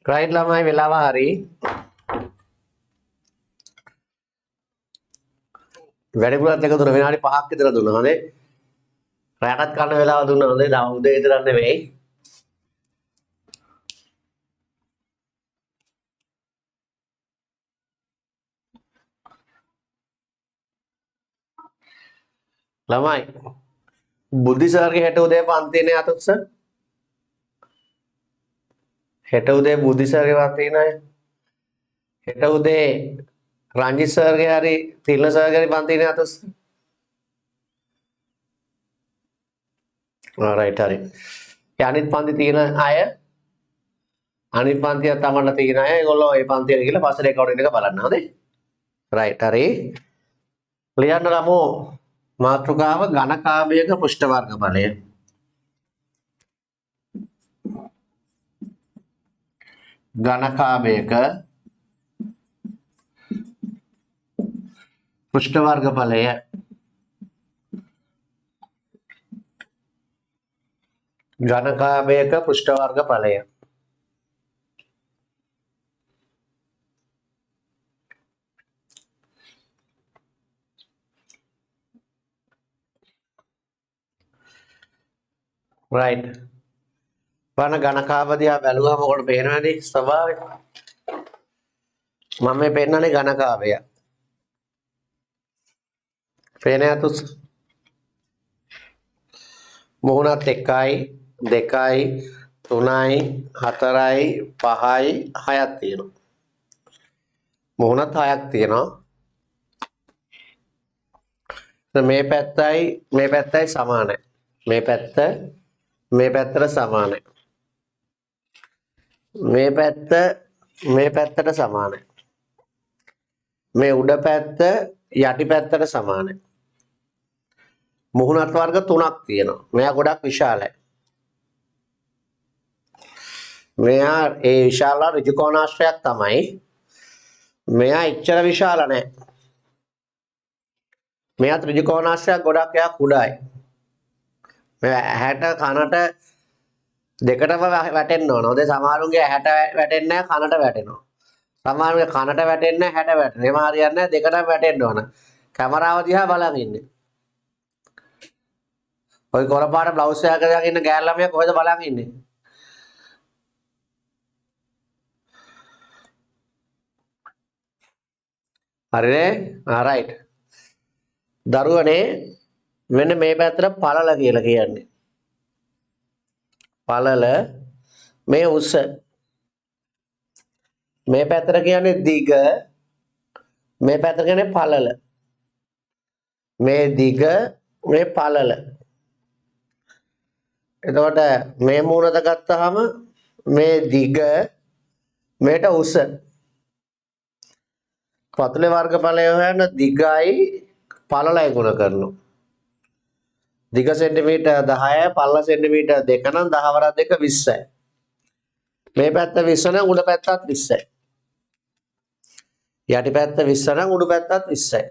right ළමයි වෙලාව හරි. වැඩිපුරත් එක දුන්න විනාඩි 5ක් විතර දුන්නා. හොඳේ. රැයටත් කන්න වෙලාව දුන්නා. හොඳේ. දා උදේ විතරක් නෙවෙයි. ළමයි බුද්ධි සර්ගේ හෙට උදේ පන්තිනේ අතොත්ස. හෙට උදේ බුද්ධි සර්ගේ පන්තිනේ අය. හෙට උදේ රංජිත් සර්ගේ හරි තිල්න සර්ගේ හරි පන්තිනේ අතොත්ස. right හරි. අනිත් පන්ති තියෙන අය අනිත් පන්තිය තමන්න තියෙන අය ඒගොල්ලෝ ඒ පන්තියට ගිහලා පස්සේ රෙකෝඩින් එක බලන්න. හොඳේ. right හරි. ලියන්න ලමු මාතෘකාව ඝනකාභයක පෘෂ්ඨ වර්ගඵලය. ඝනකාභයක පෘෂ්ඨ වර්ගඵලය. ඝනකාභයක පෘෂ්ඨ වර්ගඵලය. right. බලන්න ඝනකාභ දිහා බැලුවම ඔකට පේනවනේ ස්වභාවය. මම මේ පෙන්නන්නේ ඝනකාභය. පේන්නේ අතුස්. මුහුණත් 1යි 2යි 3යි 4යි 5යි 6ක් තියෙනවා. මුහුණත් 6ක් තියෙනවා. මේ පැත්තයි සමානයි. මේ පැත්තට සමානයි. මේ පැත්තට සමානයි. මේ උඩ පැත්ත යටි පැත්තට සමානයි. මුහුණත් වර්ග 3ක් තියෙනවා. මෙයා ගොඩක් විශාලයි. මෙයා ඒ විශාල ඍජු කෝණාශ්‍රයක් තමයි. මෙයා එච්චර විශාල නැහැ. මෙයා ඍජු කෝණාශ්‍රයක් ගොඩක් එයා කුඩායි. මේ ඇහැට කනට දෙකටම වැටෙන්න ඕන. හොඳේ සමහරුන්ගේ ඇහැට වැටෙන්නේ නැහැ කනට වැටෙනවා. සමහරුන්ගේ කනට වැටෙන්නේ නැහැ ඇහැට වැටෙනවා. එහෙම හරියන්නේ නැහැ දෙකටම වැටෙන්න ඕන. කැමරාව දිහා බලන් ඉන්නේ. ඔය කොරපාට බ්ලවුස් එකක් දාගෙන ඉන්න ගෑල් ළමයා කොහෙද බලන් ඉන්නේ? හරිනේ? right. දරුවනේ මෙන්න මේ පැත්තට පළල කියලා කියන්නේ. පළල මේ උස. මේ පැත්තට කියන්නේ දිග. මේ පැත්තට කියන්නේ පළල. මේ දිග මේ පළල. එතකොට මේ මූණත ගත්තාම මේ දිග මේට උස. පතුලේ වර්ගඵලය හොයන්න දිගයි පළලයි ගුණ කරනවා. දිග සෙන්ටිමීටර් 10යි පළල සෙන්ටිමීටර් 2 නම් 10 වරක් 2 20යි. මේ පැත්ත 20 නම් උඩ පැත්තත් 20යි. යටි පැත්ත 20 නම් උඩු පැත්තත් 20යි.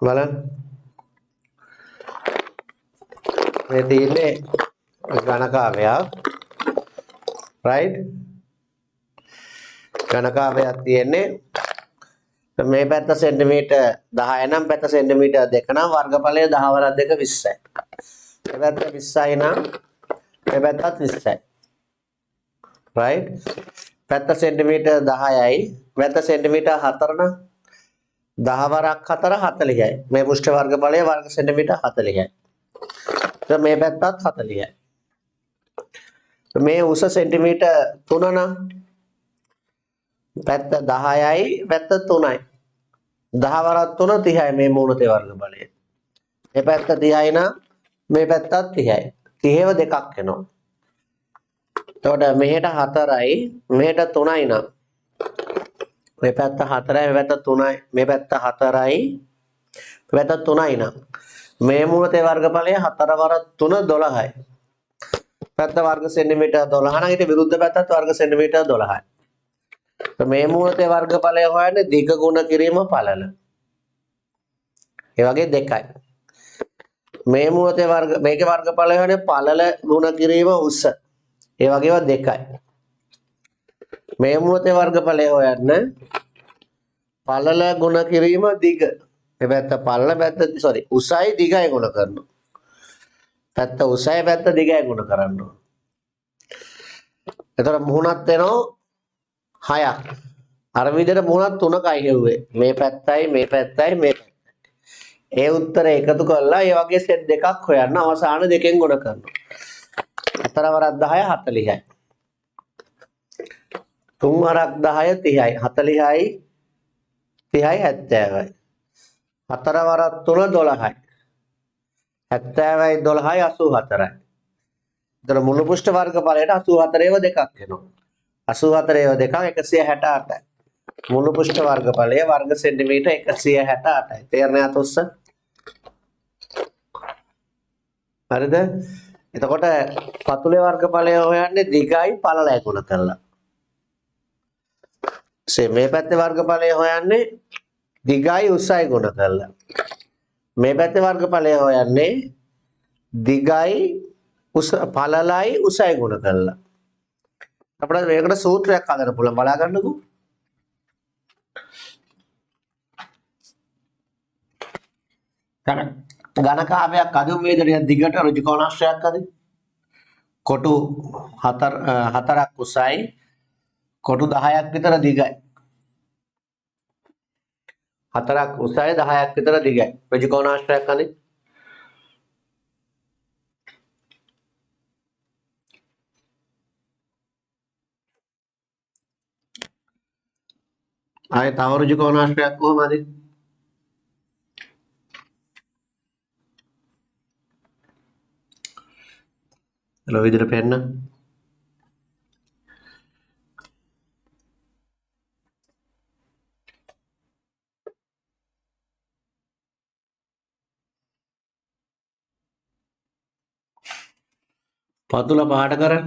බලන්න. මේ තියෙන්නේ ඝනකාභයක්. right? ඝනකාභයක් තියෙන්නේ මේ පැත්ත සෙන්ටිමීටර් 10 නම් පැත්ත සෙන්ටිමීටර් 2 නම් වර්ගඵලය 10 වරක් 2 20යි. මේ පැත්ත 20යි නම් මේ පැත්තත් 20යි. right? පැත්ත සෙන්ටිමීටර් 10යි පැත්ත සෙන්ටිමීටර් 4 නම් 10 වරක් 4 40යි. මේ පෘෂ්ඨ වර්ගඵලය වර්ග සෙන්ටිමීටර් 40යි. මේ පැත්තත් 40යි. මේ උස සෙන්ටිමීටර් 3 නම් පැත්ත 10යි පැත්ත 3යි. 10 වරක් 3 30යි මේ මූණතේ වර්ගඵලය. මේ පැත්ත 30යි නම් මේ පැත්තත් 30යි. 30ව දෙකක් එනවා. එතකොට මෙහෙට 4යි මෙහෙට 3යි නම් මේ පැත්ත 4යි මේ පැත්ත 3යි මේ පැත්ත 4යි මේ පැත්ත 3යි නම් මේ මූණතේ වර්ගඵලය 4 වරක් 3 12යි. පැත්ත වර්ග සෙන්ටිමීටර් 12 නම් ඊට විරුද්ධ පැත්තත් වර්ග සෙන්ටිමීටර් 12යි. මේ මූණතේ වර්ගඵලය හොයන්නේ දිග ගුණ කිරීම පළල. ඒ වගේ දෙකයි. මේ මොහොතේ වර්ග මේකේ වර්ගඵලය හොයන්නේ පළල ගුණ කිරීම උස. ඒ වගේම 2යි. මේ මොහොතේ වර්ගඵලය හොයන්න පළල ගුණ කිරීම දිග. මේ පැත්ත පළල පැත්ත උසයි දිගයි ගුණ කරනවා. පැත්ත උසයි පැත්ත දිගයි ගුණ කරනවා. එතකොට මුහුණත් වෙනවා 6ක්. අර විදිහට මුහුණත් 3කයි හෙව්වේ. මේ පැත්තයි මේ පැත්තයි මේ පැත්තයි. ඒ උත්තරේ එකතු කරලා ඒ වගේ සෙට් දෙකක් හොයන්න අවසාන දෙකෙන් ගුණ කරනවා. 4 වරක් 10 40යි. 3 වරක් 10 30යි. 40යි 30යි 70යි. 4 වරක් 3 12යි. 70යි 12යි 84යි. එතන මුළු පෘෂ්ඨ වර්ගඵලයට 84 ඒව දෙකක් එනවා. 84 ඒව දෙකක් 168යි. මුළු පෘෂ්ඨ වර්ගඵලය වර්ග සෙන්ටිමීටර් 168යි. තේරෙනවද අතොස්ස? හරිද? එතකොට පතුලේ වර්ගඵලය හොයන්නේ දිගයි පළලයි ගුණ කරලා. මේ පැත්තේ වර්ගඵලය හොයන්නේ දිගයි උසයි ගුණ කරලා. මේ පැත්තේ වර්ගඵලය හොයන්නේ දිගයි පළලයි උසයි ගුණ කරලා. අපිට මේකට සූත්‍රයක් හදන්න පුළුවන් බලා ගන්නකෝ. ඝනකාවයක් අදුම වේදනයක් දිගට ඍජු කෝණාශ්‍රයක් අද කොටු 4ක් උසයි කොටු 10ක් විතර දිගයි. 4ක් උසයි 10ක් විතර දිගයි. ඍජු කෝණාශ්‍රයක් අනේ. ආයේ තව ඍජු කෝණාශ්‍රයක් කොහමද? එළ විදිහට පෙන්න. පතුල පාට කරන්න.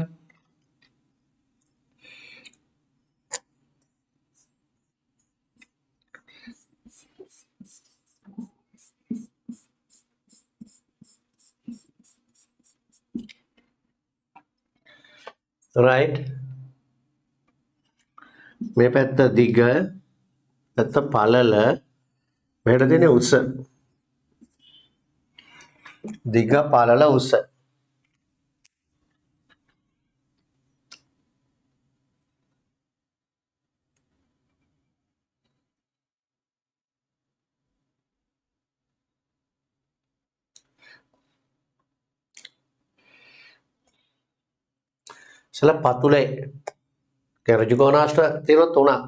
right මේ පැත්ත දිග පැත්ත පළල මෙහෙට තියෙන උස දිග පළල උස පතුලේ ඍජු කෝණාශ්‍ර තියෙනවා 3ක්.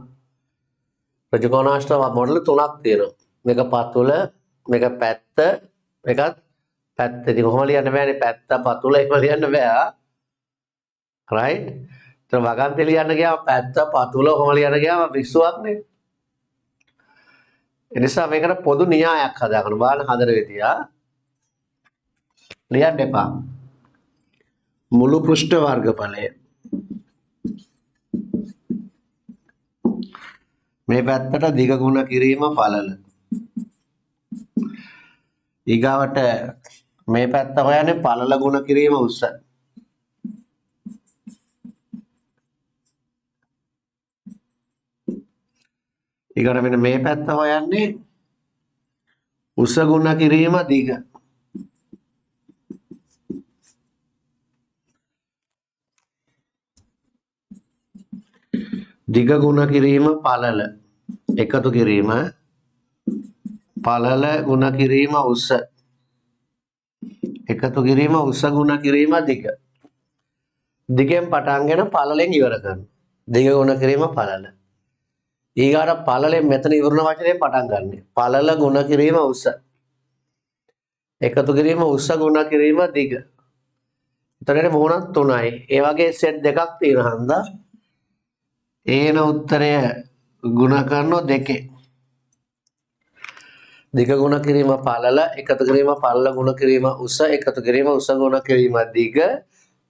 ඍජු කෝණාශ්‍ර මොඩල් 3ක් තියෙනවා. මේක පතුල, මේක පැත්ත, මේකත් පැත්ත. ඉතින් කොහොම ලියන්න බෑනේ පැත්ත පතුල එහෙම ලියන්න බෑ. right? ඒතර වගන්ති ලියන්න ගියාම පැත්ත පතුල කොහොම ලියන්න ගියාම විශ්වාවක් නේ. ඒ නිසා මේකට පොදු න්‍යායක් හදාගන්න බලන්න හදන විදිය. ලියන්න එපා. මුළු පෘෂ්ඨ වර්ගඵලය මේ පැත්තට දිග ගුණ කිරීම පළල. ඊගාවට මේ පැත්ත හොයන්නේ පළල ගුණ කිරීම උස. ඊගාට මෙන්න මේ පැත්ත හොයන්නේ උස ගුණ කිරීම දිග. දිග ගුණ කිරීම පළල එකතු කිරීම පළල ගුණ කිරීම උස එකතු කිරීම උස ගුණ කිරීම දිග. දිගෙන් පටන්ගෙන පළලෙන් ඉවර කරනවා. දිග ගුණ කිරීම පළල. ඊගාට පළලෙන් මෙතන ඉවරන වචනේ පටන් ගන්න. පළල ගුණ කිරීම උස එකතු කිරීම උස ගුණ කිරීම දිග. එතනට මොහොනක් 3යි. ඒ වගේ සෙට් දෙකක් තියෙන හන්දා ඒන උත්තරය ගුණ කරනවා 2. දිග ගුණ කිරීම පළල එකතු කිරීම පළල ගුණ කිරීම උස එකතු කිරීම උස ගුණ කිරීම දිග.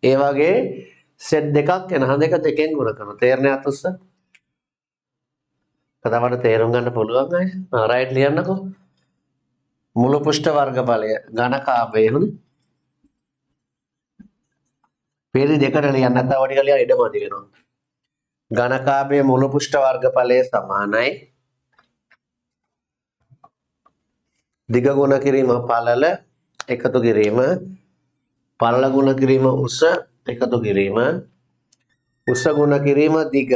ඒ වගේ සෙට් දෙකක් එන හන්ද එක දෙකෙන් ගුණ කරනවා. තේරෙනවද අතොස්ස? කතාවට තේරුම් ගන්න පුළුවන් අය. රයිට් ලියන්නකෝ. මුළු පෘෂ්ඨ වර්ගඵලය ඝනකාභය හොඳ. පේලි දෙකට ලියන්න නැත්නම් ඔය ටික ලියලා ඉඩමදි වෙනවා. ඝනකාභය මුළු පෘෂ්ඨ වර්ගඵලය සමානයි. දිග ගුණ කිරීම පළල එකතු කිරීම පළල ගුණ කිරීම උස එකතු කිරීම උස ගුණ කිරීම දිග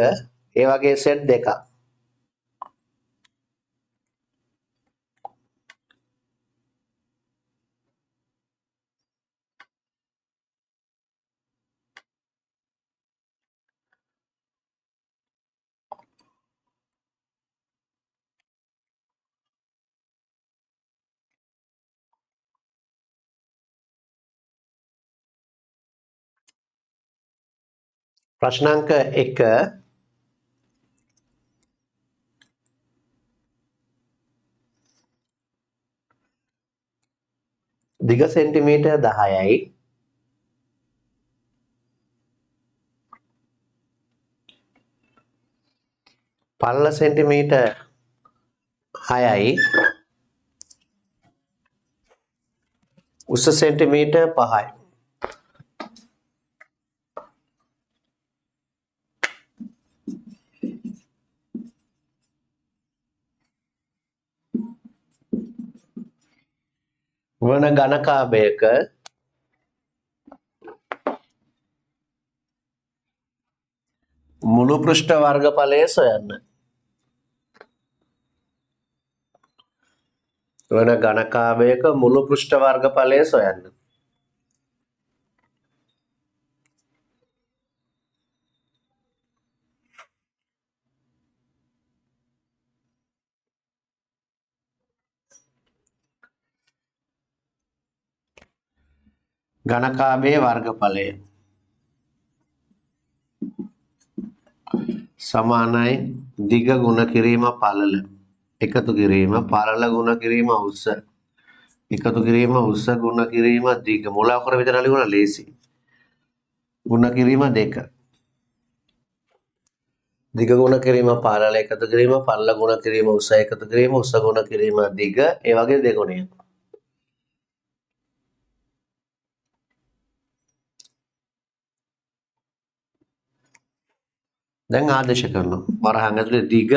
ඒ වගේ සෙට් දෙකක්. ප්‍රශ්නාංක 1 දිග සෙන්ටිමීටර් 10යි පළල සෙන්ටිමීටර් 6යි උස සෙන්ටිමීටර් 5යි. වන ඝනකාභයක මුළු පෘෂ්ඨ වර්ගඵලය සොයන්න. වන ඝනකාභයක මුළු පෘෂ්ඨ වර්ගඵලය සොයන්න. ඝනකාභයේ වර්ගඵලය සමානයි දිග ගුණ කිරීම පළල එකතු කිරීම පළල ගුණ කිරීම උස එකතු කිරීම උස ගුණ කිරීම දිග මුලාකර විතර ලියුණා ලේසි. ගුණ කිරීම දෙක දිග ගුණ කිරීම පළල එකතු කිරීම පළල ගුණ කිරීම උස එකතු කිරීම උස ගුණ කිරීම දිග ඒ වගේ දෙගුණයක්. දැන් ආදේශ කරනවා. වරහන් ඇතුලේ දිග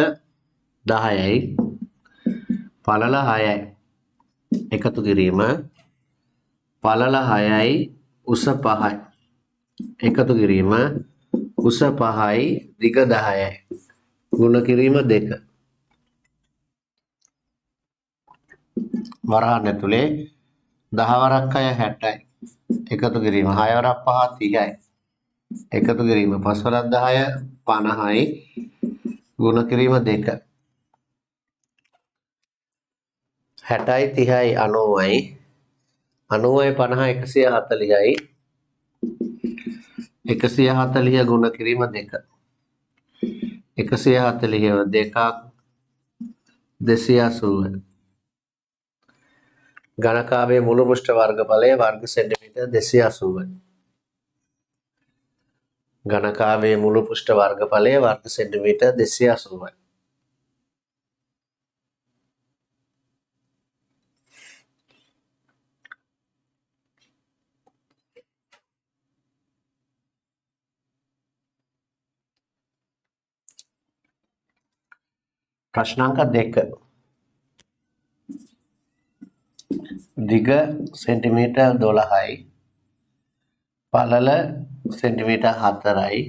10යි පළල 6යි එකතු කිරීම පළල 6යි උස 5යි එකතු කිරීම උස 5යි දිග 10යි ගුණ කිරීම 2. වරහන් ඇතුලේ 10 වරක් 6 60යි එකතු කිරීම 6 වරක් 5 30යි එකතු කිරීම 5 වරක් 10 50යි ගුණ කිරීම 2. 60යි 30යි 90යි 90යි 50 140යි 140 ගුණ කිරීම 2. 140 දෙකක් 280. ඝනකාභයේ මුළු පෘෂ්ඨ වර්ගඵලය වර්ග සෙන්ටිමීටර් 280යි. ඝනකාභයේ මුළු පෘෂ්ඨ වර්ගඵලය වර්ග සෙන්ටිමීටර් 280යි. ප්‍රශ්නාංක 2 දිග සෙන්ටිමීටර් 12යි පළල සෙන්ටිමීටර් 4යි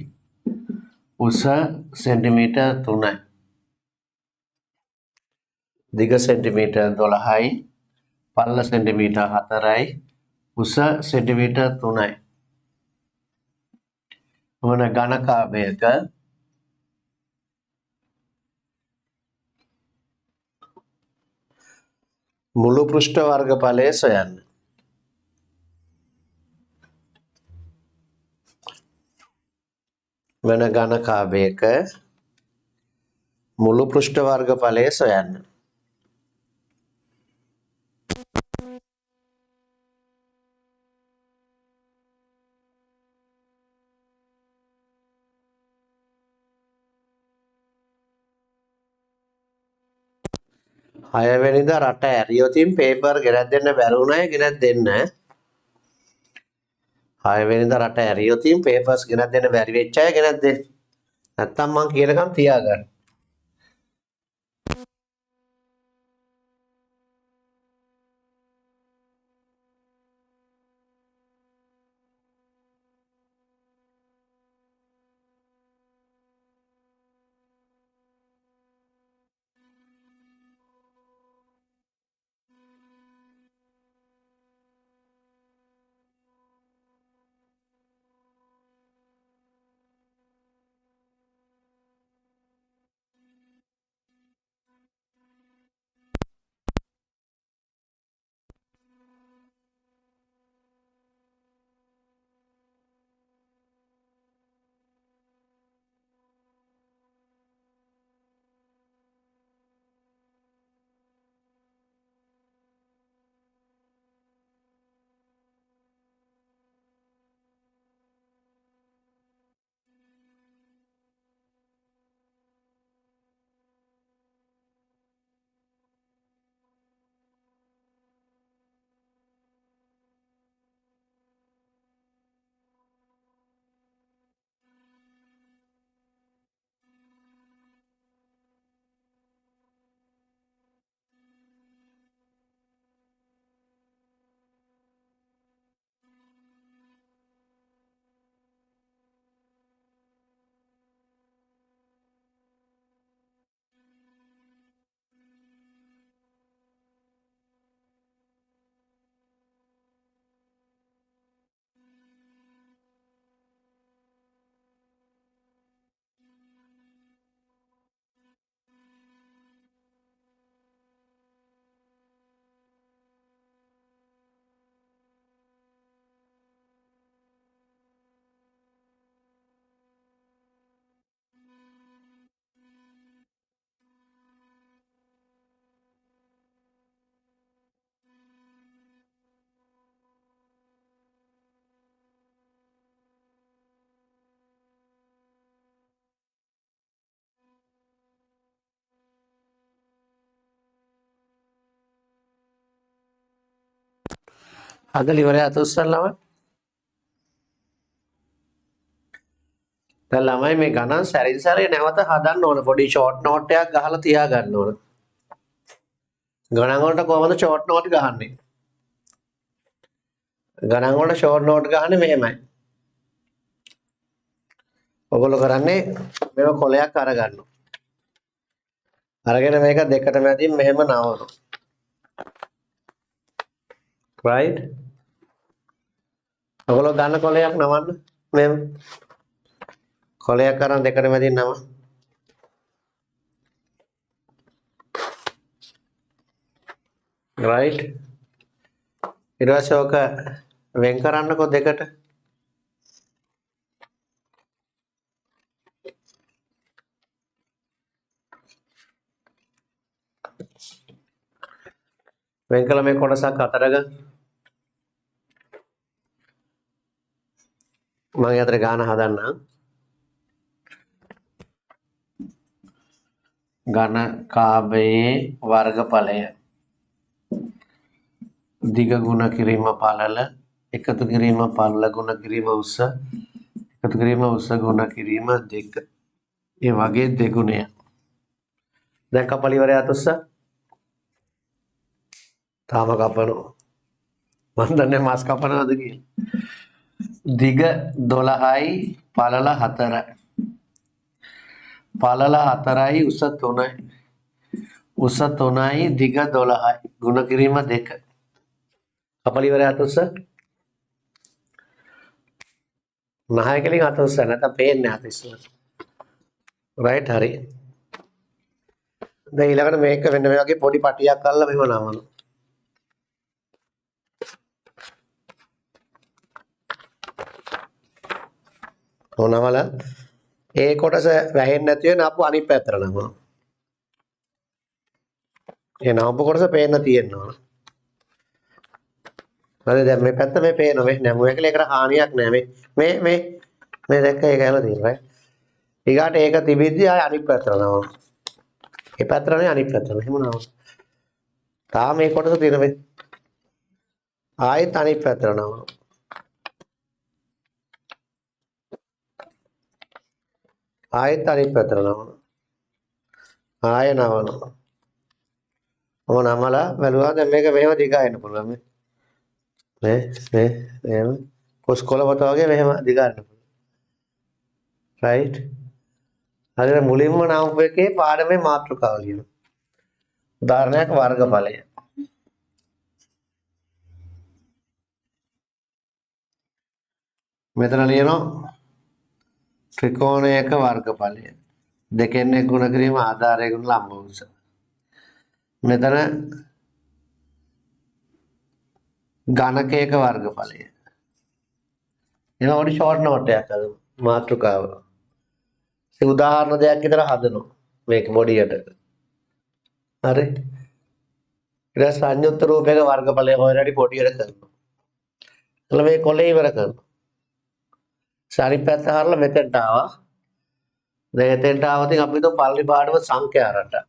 උස සෙන්ටිමීටර් 3යි. දිග සෙන්ටිමීටර් 12යි පළල සෙන්ටිමීටර් 4යි උස සෙන්ටිමීටර් 3යි. වන ඝනකාභයක මුළු පෘෂ්ඨ වර්ගඵලය සොයන්න. වන ඝනකාභයක මුළු පෘෂ්ඨ වර්ගඵලය සොයන්න. 6 වෙනිදා රට ඇරියොතින් පේපර් ගෙනත් දෙන්න බැරි වුණ අය ගෙනත් දෙන්න. 6 වෙනිදා රට ඇරියොතින් පේපර්ස් ගෙනත් දෙන්න බැරි වෙච්ච අය ගෙනත් දෙන්න. නැත්තම් මං කියනකම් තියාගන්න. අද liver එක උස්සන්න ළමයි. දැන් ළමයි මේ ගණන් සැරින් සැරේ නැවත හදන්න ඕන. පොඩි ෂෝට් නෝට් එකක් ගහලා තියා ගන්න ඕන. ගණන් වලට කොහොමද ෂෝට් නෝට් ගහන්නේ? ගණන් වලට ෂෝට් නෝට් ගහන්නේ මෙහෙමයි. ඔයගොල්ලෝ කරන්නේ මේව කොලයක් අරගන්නවා. අරගෙන මේක දෙකට මැදින් මෙහෙම නවනවා. right? ඔයගොල්ලෝ ගන්න කොලයක් නවන්න මෙහෙම. කොලයක් අරන් දෙකට මැදින් නම. right? ඊට පස්සේ ඔක වෙන් කරන්නකෝ දෙකට. වෙන් කළ මේ කොටසක් අතර ගන්න. මම අතර ගාන හදන්නම්. ඝන කාභයේ වර්ගඵලය දිග ගුණ කිරීම පළල එකතු කිරීම පළල ගුණ කිරීම උස්ස එකතු කිරීම උස්ස ගුණ කිරීම දෙක ඒ වගේ දෙගුණය. දැන් කපල ඉවරයක් උස්ස තාම කපනවා. මම දන්නේ මාස් කපනවද කියලා. දිග 12යි පළල 4යි. පළල 4යි උස 3යි. උස 3යි දිග 12යි. ගුණ කිරීම 2. කපල ඉවරයක් උස්ස. නහය කෙලින් අත උස්ස නැත්නම් පේන්නේ අත ඉස්සෙල්ලා. රයිට් හරි. දැන් ඊළඟට මේක වෙන මේ වගේ පොඩි පටියක් අල්ලලා මෙහෙම නමනවා. ඕනවල ඒ කොටස වැහෙන්නේ නැති වෙන අපු අනිත් පැත්තට නමනවා. ඒ නමපු කොටස පේන්න තියෙනවා. හරි දැන් මේ පැත්ත මේ පේනවා මේ නැමුව එකල ඒකට හානියක් නැහැ මේ දැක්ක ඒක ඇල තියෙනවා. ඊගාට ඒක තිබිද්දි ආය අනිත් පැත්තට නමනවා. ඒ පැත්තට නේ අනිත් පැත්තට එහෙම නමනවා. තාම මේ කොටස තියෙන මේ ආයෙත් අනිත් පැත්තට නවනවා. ආයෙත් අනිත් පැත්තට නවනවා. ආයෙ නවනවා. ඔම නමලා බැලුවා දැන් මේක මෙහෙම දිගායන්න පුළුවන් මේ එහෙම කොස්කොල වත වගේ මෙහෙම දිගාන්න පුළුවන්. රයිට්. හරියට මුලින්ම නම් එකේ පාඩමේ මාතෘකාව ලියනවා. උදාහරණයක් වර්ගඵලය. මෙතන ලියනවා ත්‍රිකෝණයක වර්ගඵලය. දෙකෙන් එක් ගුණ කිරීම ආධාරය ගුණ ලම්බ උස. මෙතන ඝනකයක වර්ගඵලය. එනවා ඔඩි ෂෝට් නෝට් එකක් අද මාතෘකාව. ඒ උදාහරණ දෙයක් විතර හදනවා මේක බොඩියට. හරි. ඊට සංයුක්ත රූපයක වර්ගඵලය හොයලාදී පොඩියට කරනවා. එතන මේ කොලේ ඉවර කරනවා. සාරි පැත්ත හරලා මෙතෙන්ට ආවා. දැන් එතෙන්ට ආවතින් අපි හිතමු පළවෙනි පාඩම සංඛ්‍යා රට.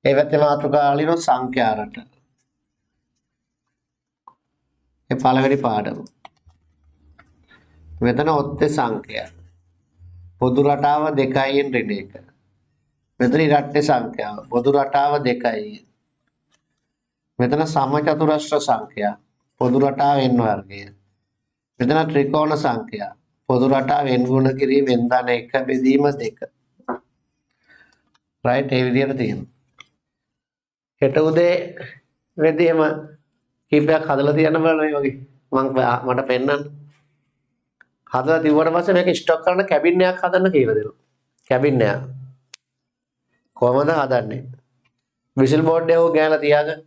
ඒ පැත්තේ මාතෘකාව ලියන සංඛ්‍යා රට. ඒ පළවෙනි පාඩම. මෙතන ඔත්තේ සංඛ්‍යා. පොදු රටාව 2න් ඍණ 1. මෙතන ඉරට්ටේ සංඛ්‍යාව. පොදු රටාව 2යි. මෙතන සමචතුරස්‍ර සංඛ්‍යා. පොදු රටාව n වර්ගය. මෙතන ත්‍රිකෝණ සංඛ්‍යා. පොදු රටාව n ගුණ කිරීම n ධන 1 බෙදීම 2. රයිට් ඒ විදිහට තියෙනවා. හෙට උදේ වෙද්දී එම කීපයක් හදලා තියන්න බලන්න මේ වගේ. මට පෙන්නන්න. හදලා තිබුණාට පස්සේ මේක ස්ටොක් කරන කැබින් එකක් හදන්න කියලා දෙනවා. කැබින් එක. කොහමද හදන්නේ? විසිල් බෝඩ් එක ගෑනලා තියාගෙන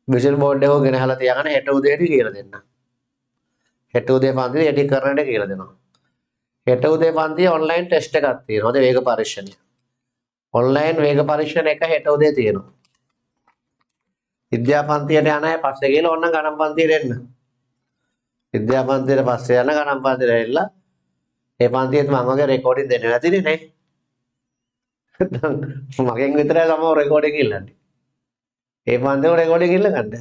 විසිල් බෝඩ් එක ගෙනහලා තියාගෙන හෙට උදේට කියලා දෙන්න. හෙට උදේ පන්තියේ එඩිට් කරන්න කියලා දෙනවා. හෙට උදේ පන්තියේ ඔන්ලයින් ටෙස්ට් එකක් තියෙනවා. හොඳ වේග පරීක්ෂණය. ඔන්ලයින් වේග පරීක්ෂණ එක හෙට උදේ තියෙනවා. විද්‍යා පන්තියට යන අය පස්සේ ගිහලා ඕන්න ගණන් පන්තියට එන්න. විද්‍යා පන්තියට පස්සේ යන ගණන් පන්තියට ඇවිල්ලා ඒ පන්තියේත් මම වගේ රෙකෝඩින් දෙන්න නැතිනේ නේ. මගෙන් විතරයි සමෝ රෙකෝඩින් ඉල්ලන්නේ. ඒ පන්තියේ රෙකෝඩින් ඉල්ල ගන්න.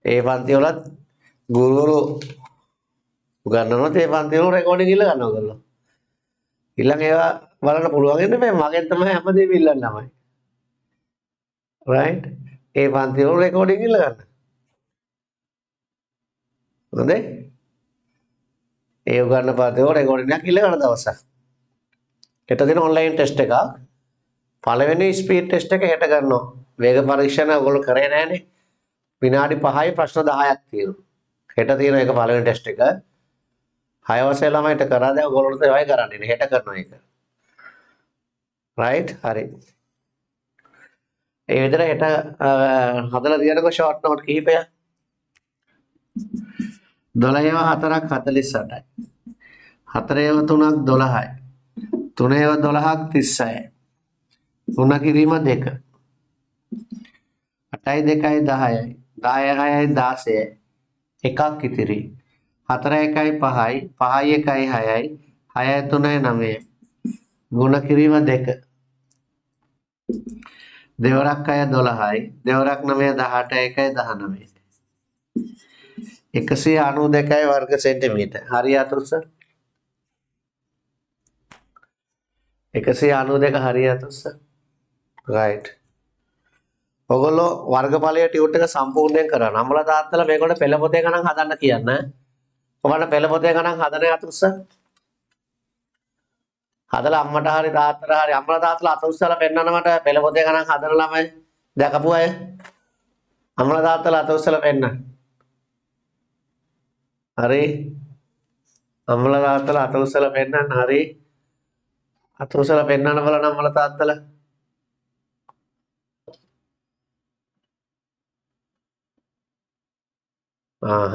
ඒ පන්තිය වලත් ගුරුවරු උගන්වනොත් ඒ පන්තිය වල රෙකෝඩින් ඉල්ල ගන්නවා ඔයගොල්ලෝ. ඊළඟ ඒවා බලන්න පුළුවන් ඉන්නේ මේ මගෙන් තමයි හැමදේම ඉල්ලන්නේ ළමයි. right ඒ පන්ති වල රෙකෝඩින් ඉල්ල ගන්න. හොඳයි. ඒ උගන්න පන්ති වල රෙකෝඩින් එකක් ඉල්ල ගන්න දවසක්. හෙට දින ඔන්ලයින් ටෙස්ට් එකක්. පළවෙනි ස්පීඩ් ටෙස්ට් එක හෙට ගන්නවා. වේග පරීක්ෂණ ඔයගොල්ලෝ කරේ නැහනේ. විනාඩි 5යි ප්‍රශ්න 10ක් තියෙනවා. හෙට තියෙන එක පළවෙනි ටෙස්ට් එක. 6 වසරේ ළමයිට කරා දැන් ඔයගොල්ලෝ ඒවයි කරන්නේ. හෙට කරනවා ඒක. right හරි. ඒ විදිහට හෙට හදලා තියනකො ෂෝට් නෝට් කිහිපයක් 12ව 4ක් 48යි 4ව 3ක් 12යි 3ව 12ක් 36යි 3 කිරීම 2 8යි 2යි 10යි 10යි 16යි එකක් ඉතිරි 4 1යි 5යි 5යි 1යි 6යි 6යි 3යි 9යි ගුණ කිරීම 2 දෙවරක් අය 12යි දෙවරක් 9 18යි 1යි 19යි 192යි වර්ග සෙන්ටිමීටර් හරි අතුරුස 192 හරි අතුරුස right ඔයගොල්ලෝ වර්ගඵලයේ ටියුට් එක සම්පූර්ණයෙන් කරා නම්බලා තාත්තලා මේකට පෙළ පොතේ ගණන් හදන්න කියන්න ඔයාලට පෙළ පොතේ ගණන් හදන අතුරුස හදලා අම්මට හරි තාත්තට හරි අම්මලා තාත්තලා අත උස්සලා පෙන්නන්න මට පෙළ පොතේ ගණන් හදන ළමයි දැකපු අය අම්මලා තාත්තලා අත උස්සලා පෙන්නන්න හරි අම්මලා තාත්තලා අත උස්සලා පෙන්නන්න හරි අත උස්සලා පෙන්නන්න බලන්න අම්මලා තාත්තලා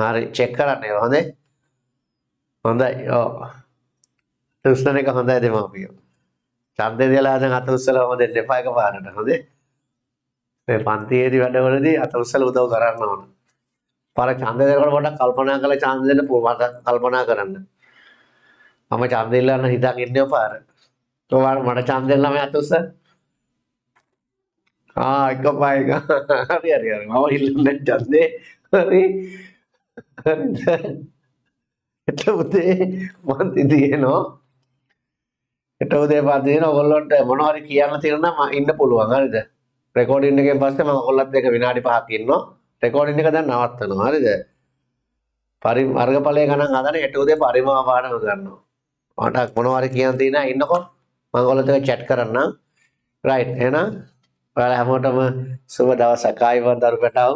හරි චෙක් කරන්න ඒවා හොඳයි හොඳයි ඔව් උස්සන එක හොඳයි දෙමාපියෝ. ඡන්දේ දීලා දැන් අත උස්සලාම දෙන්න එපා එකපාරට. හොඳේ. මේ පන්තියේදී වැඩවලදී අත උස්සලා උදව් කරන්න ඕන. පාර ඡන්දේ දෙනකොට පොඩ්ඩක් කල්පනා කරලා ඡන්ද දෙන්න මට කල්පනා කරන්න. මම ඡන්දේ ඉල්ලන්න හිතන් ඉන්නේ පාර. ඔයාලා මට ඡන්දේ ළමයි අත උස්ස. එක පායක. හරි හරි හරි. මම ඉල්ලන්නේ ඡන්දේ. හරි. හරිද? හෙට උදේ මන්ති තියෙනවා. හෙට උදේ මන් තියෙනවා ඔයගොල්ලන්ට මොනවා හරි කියන්න තියෙනවා නම් ඉන්න පුළුවන්. හරිද? රෙකෝඩින් එකෙන් පස්සේ මම ඔයගොල්ලන්ත් එක්ක විනාඩි 5ක් ඉන්නවා. රෙකෝඩින් එක දැන් නවත්තනවා. හරිද? වර්ගඵලය ගණන් හදන හෙට උදේ පරිමාව පාඩම කරනවා. මට මොනවා හරි කියන්න තියෙනවා ඉන්නකෝ. මම ඔයගොල්ලොත් එක්ක chat කරන්නම්. රයිට් එහෙනම් ඔයාලා හැමෝටම සුබ දවසක් ආයිබෝන් දරු පැටව්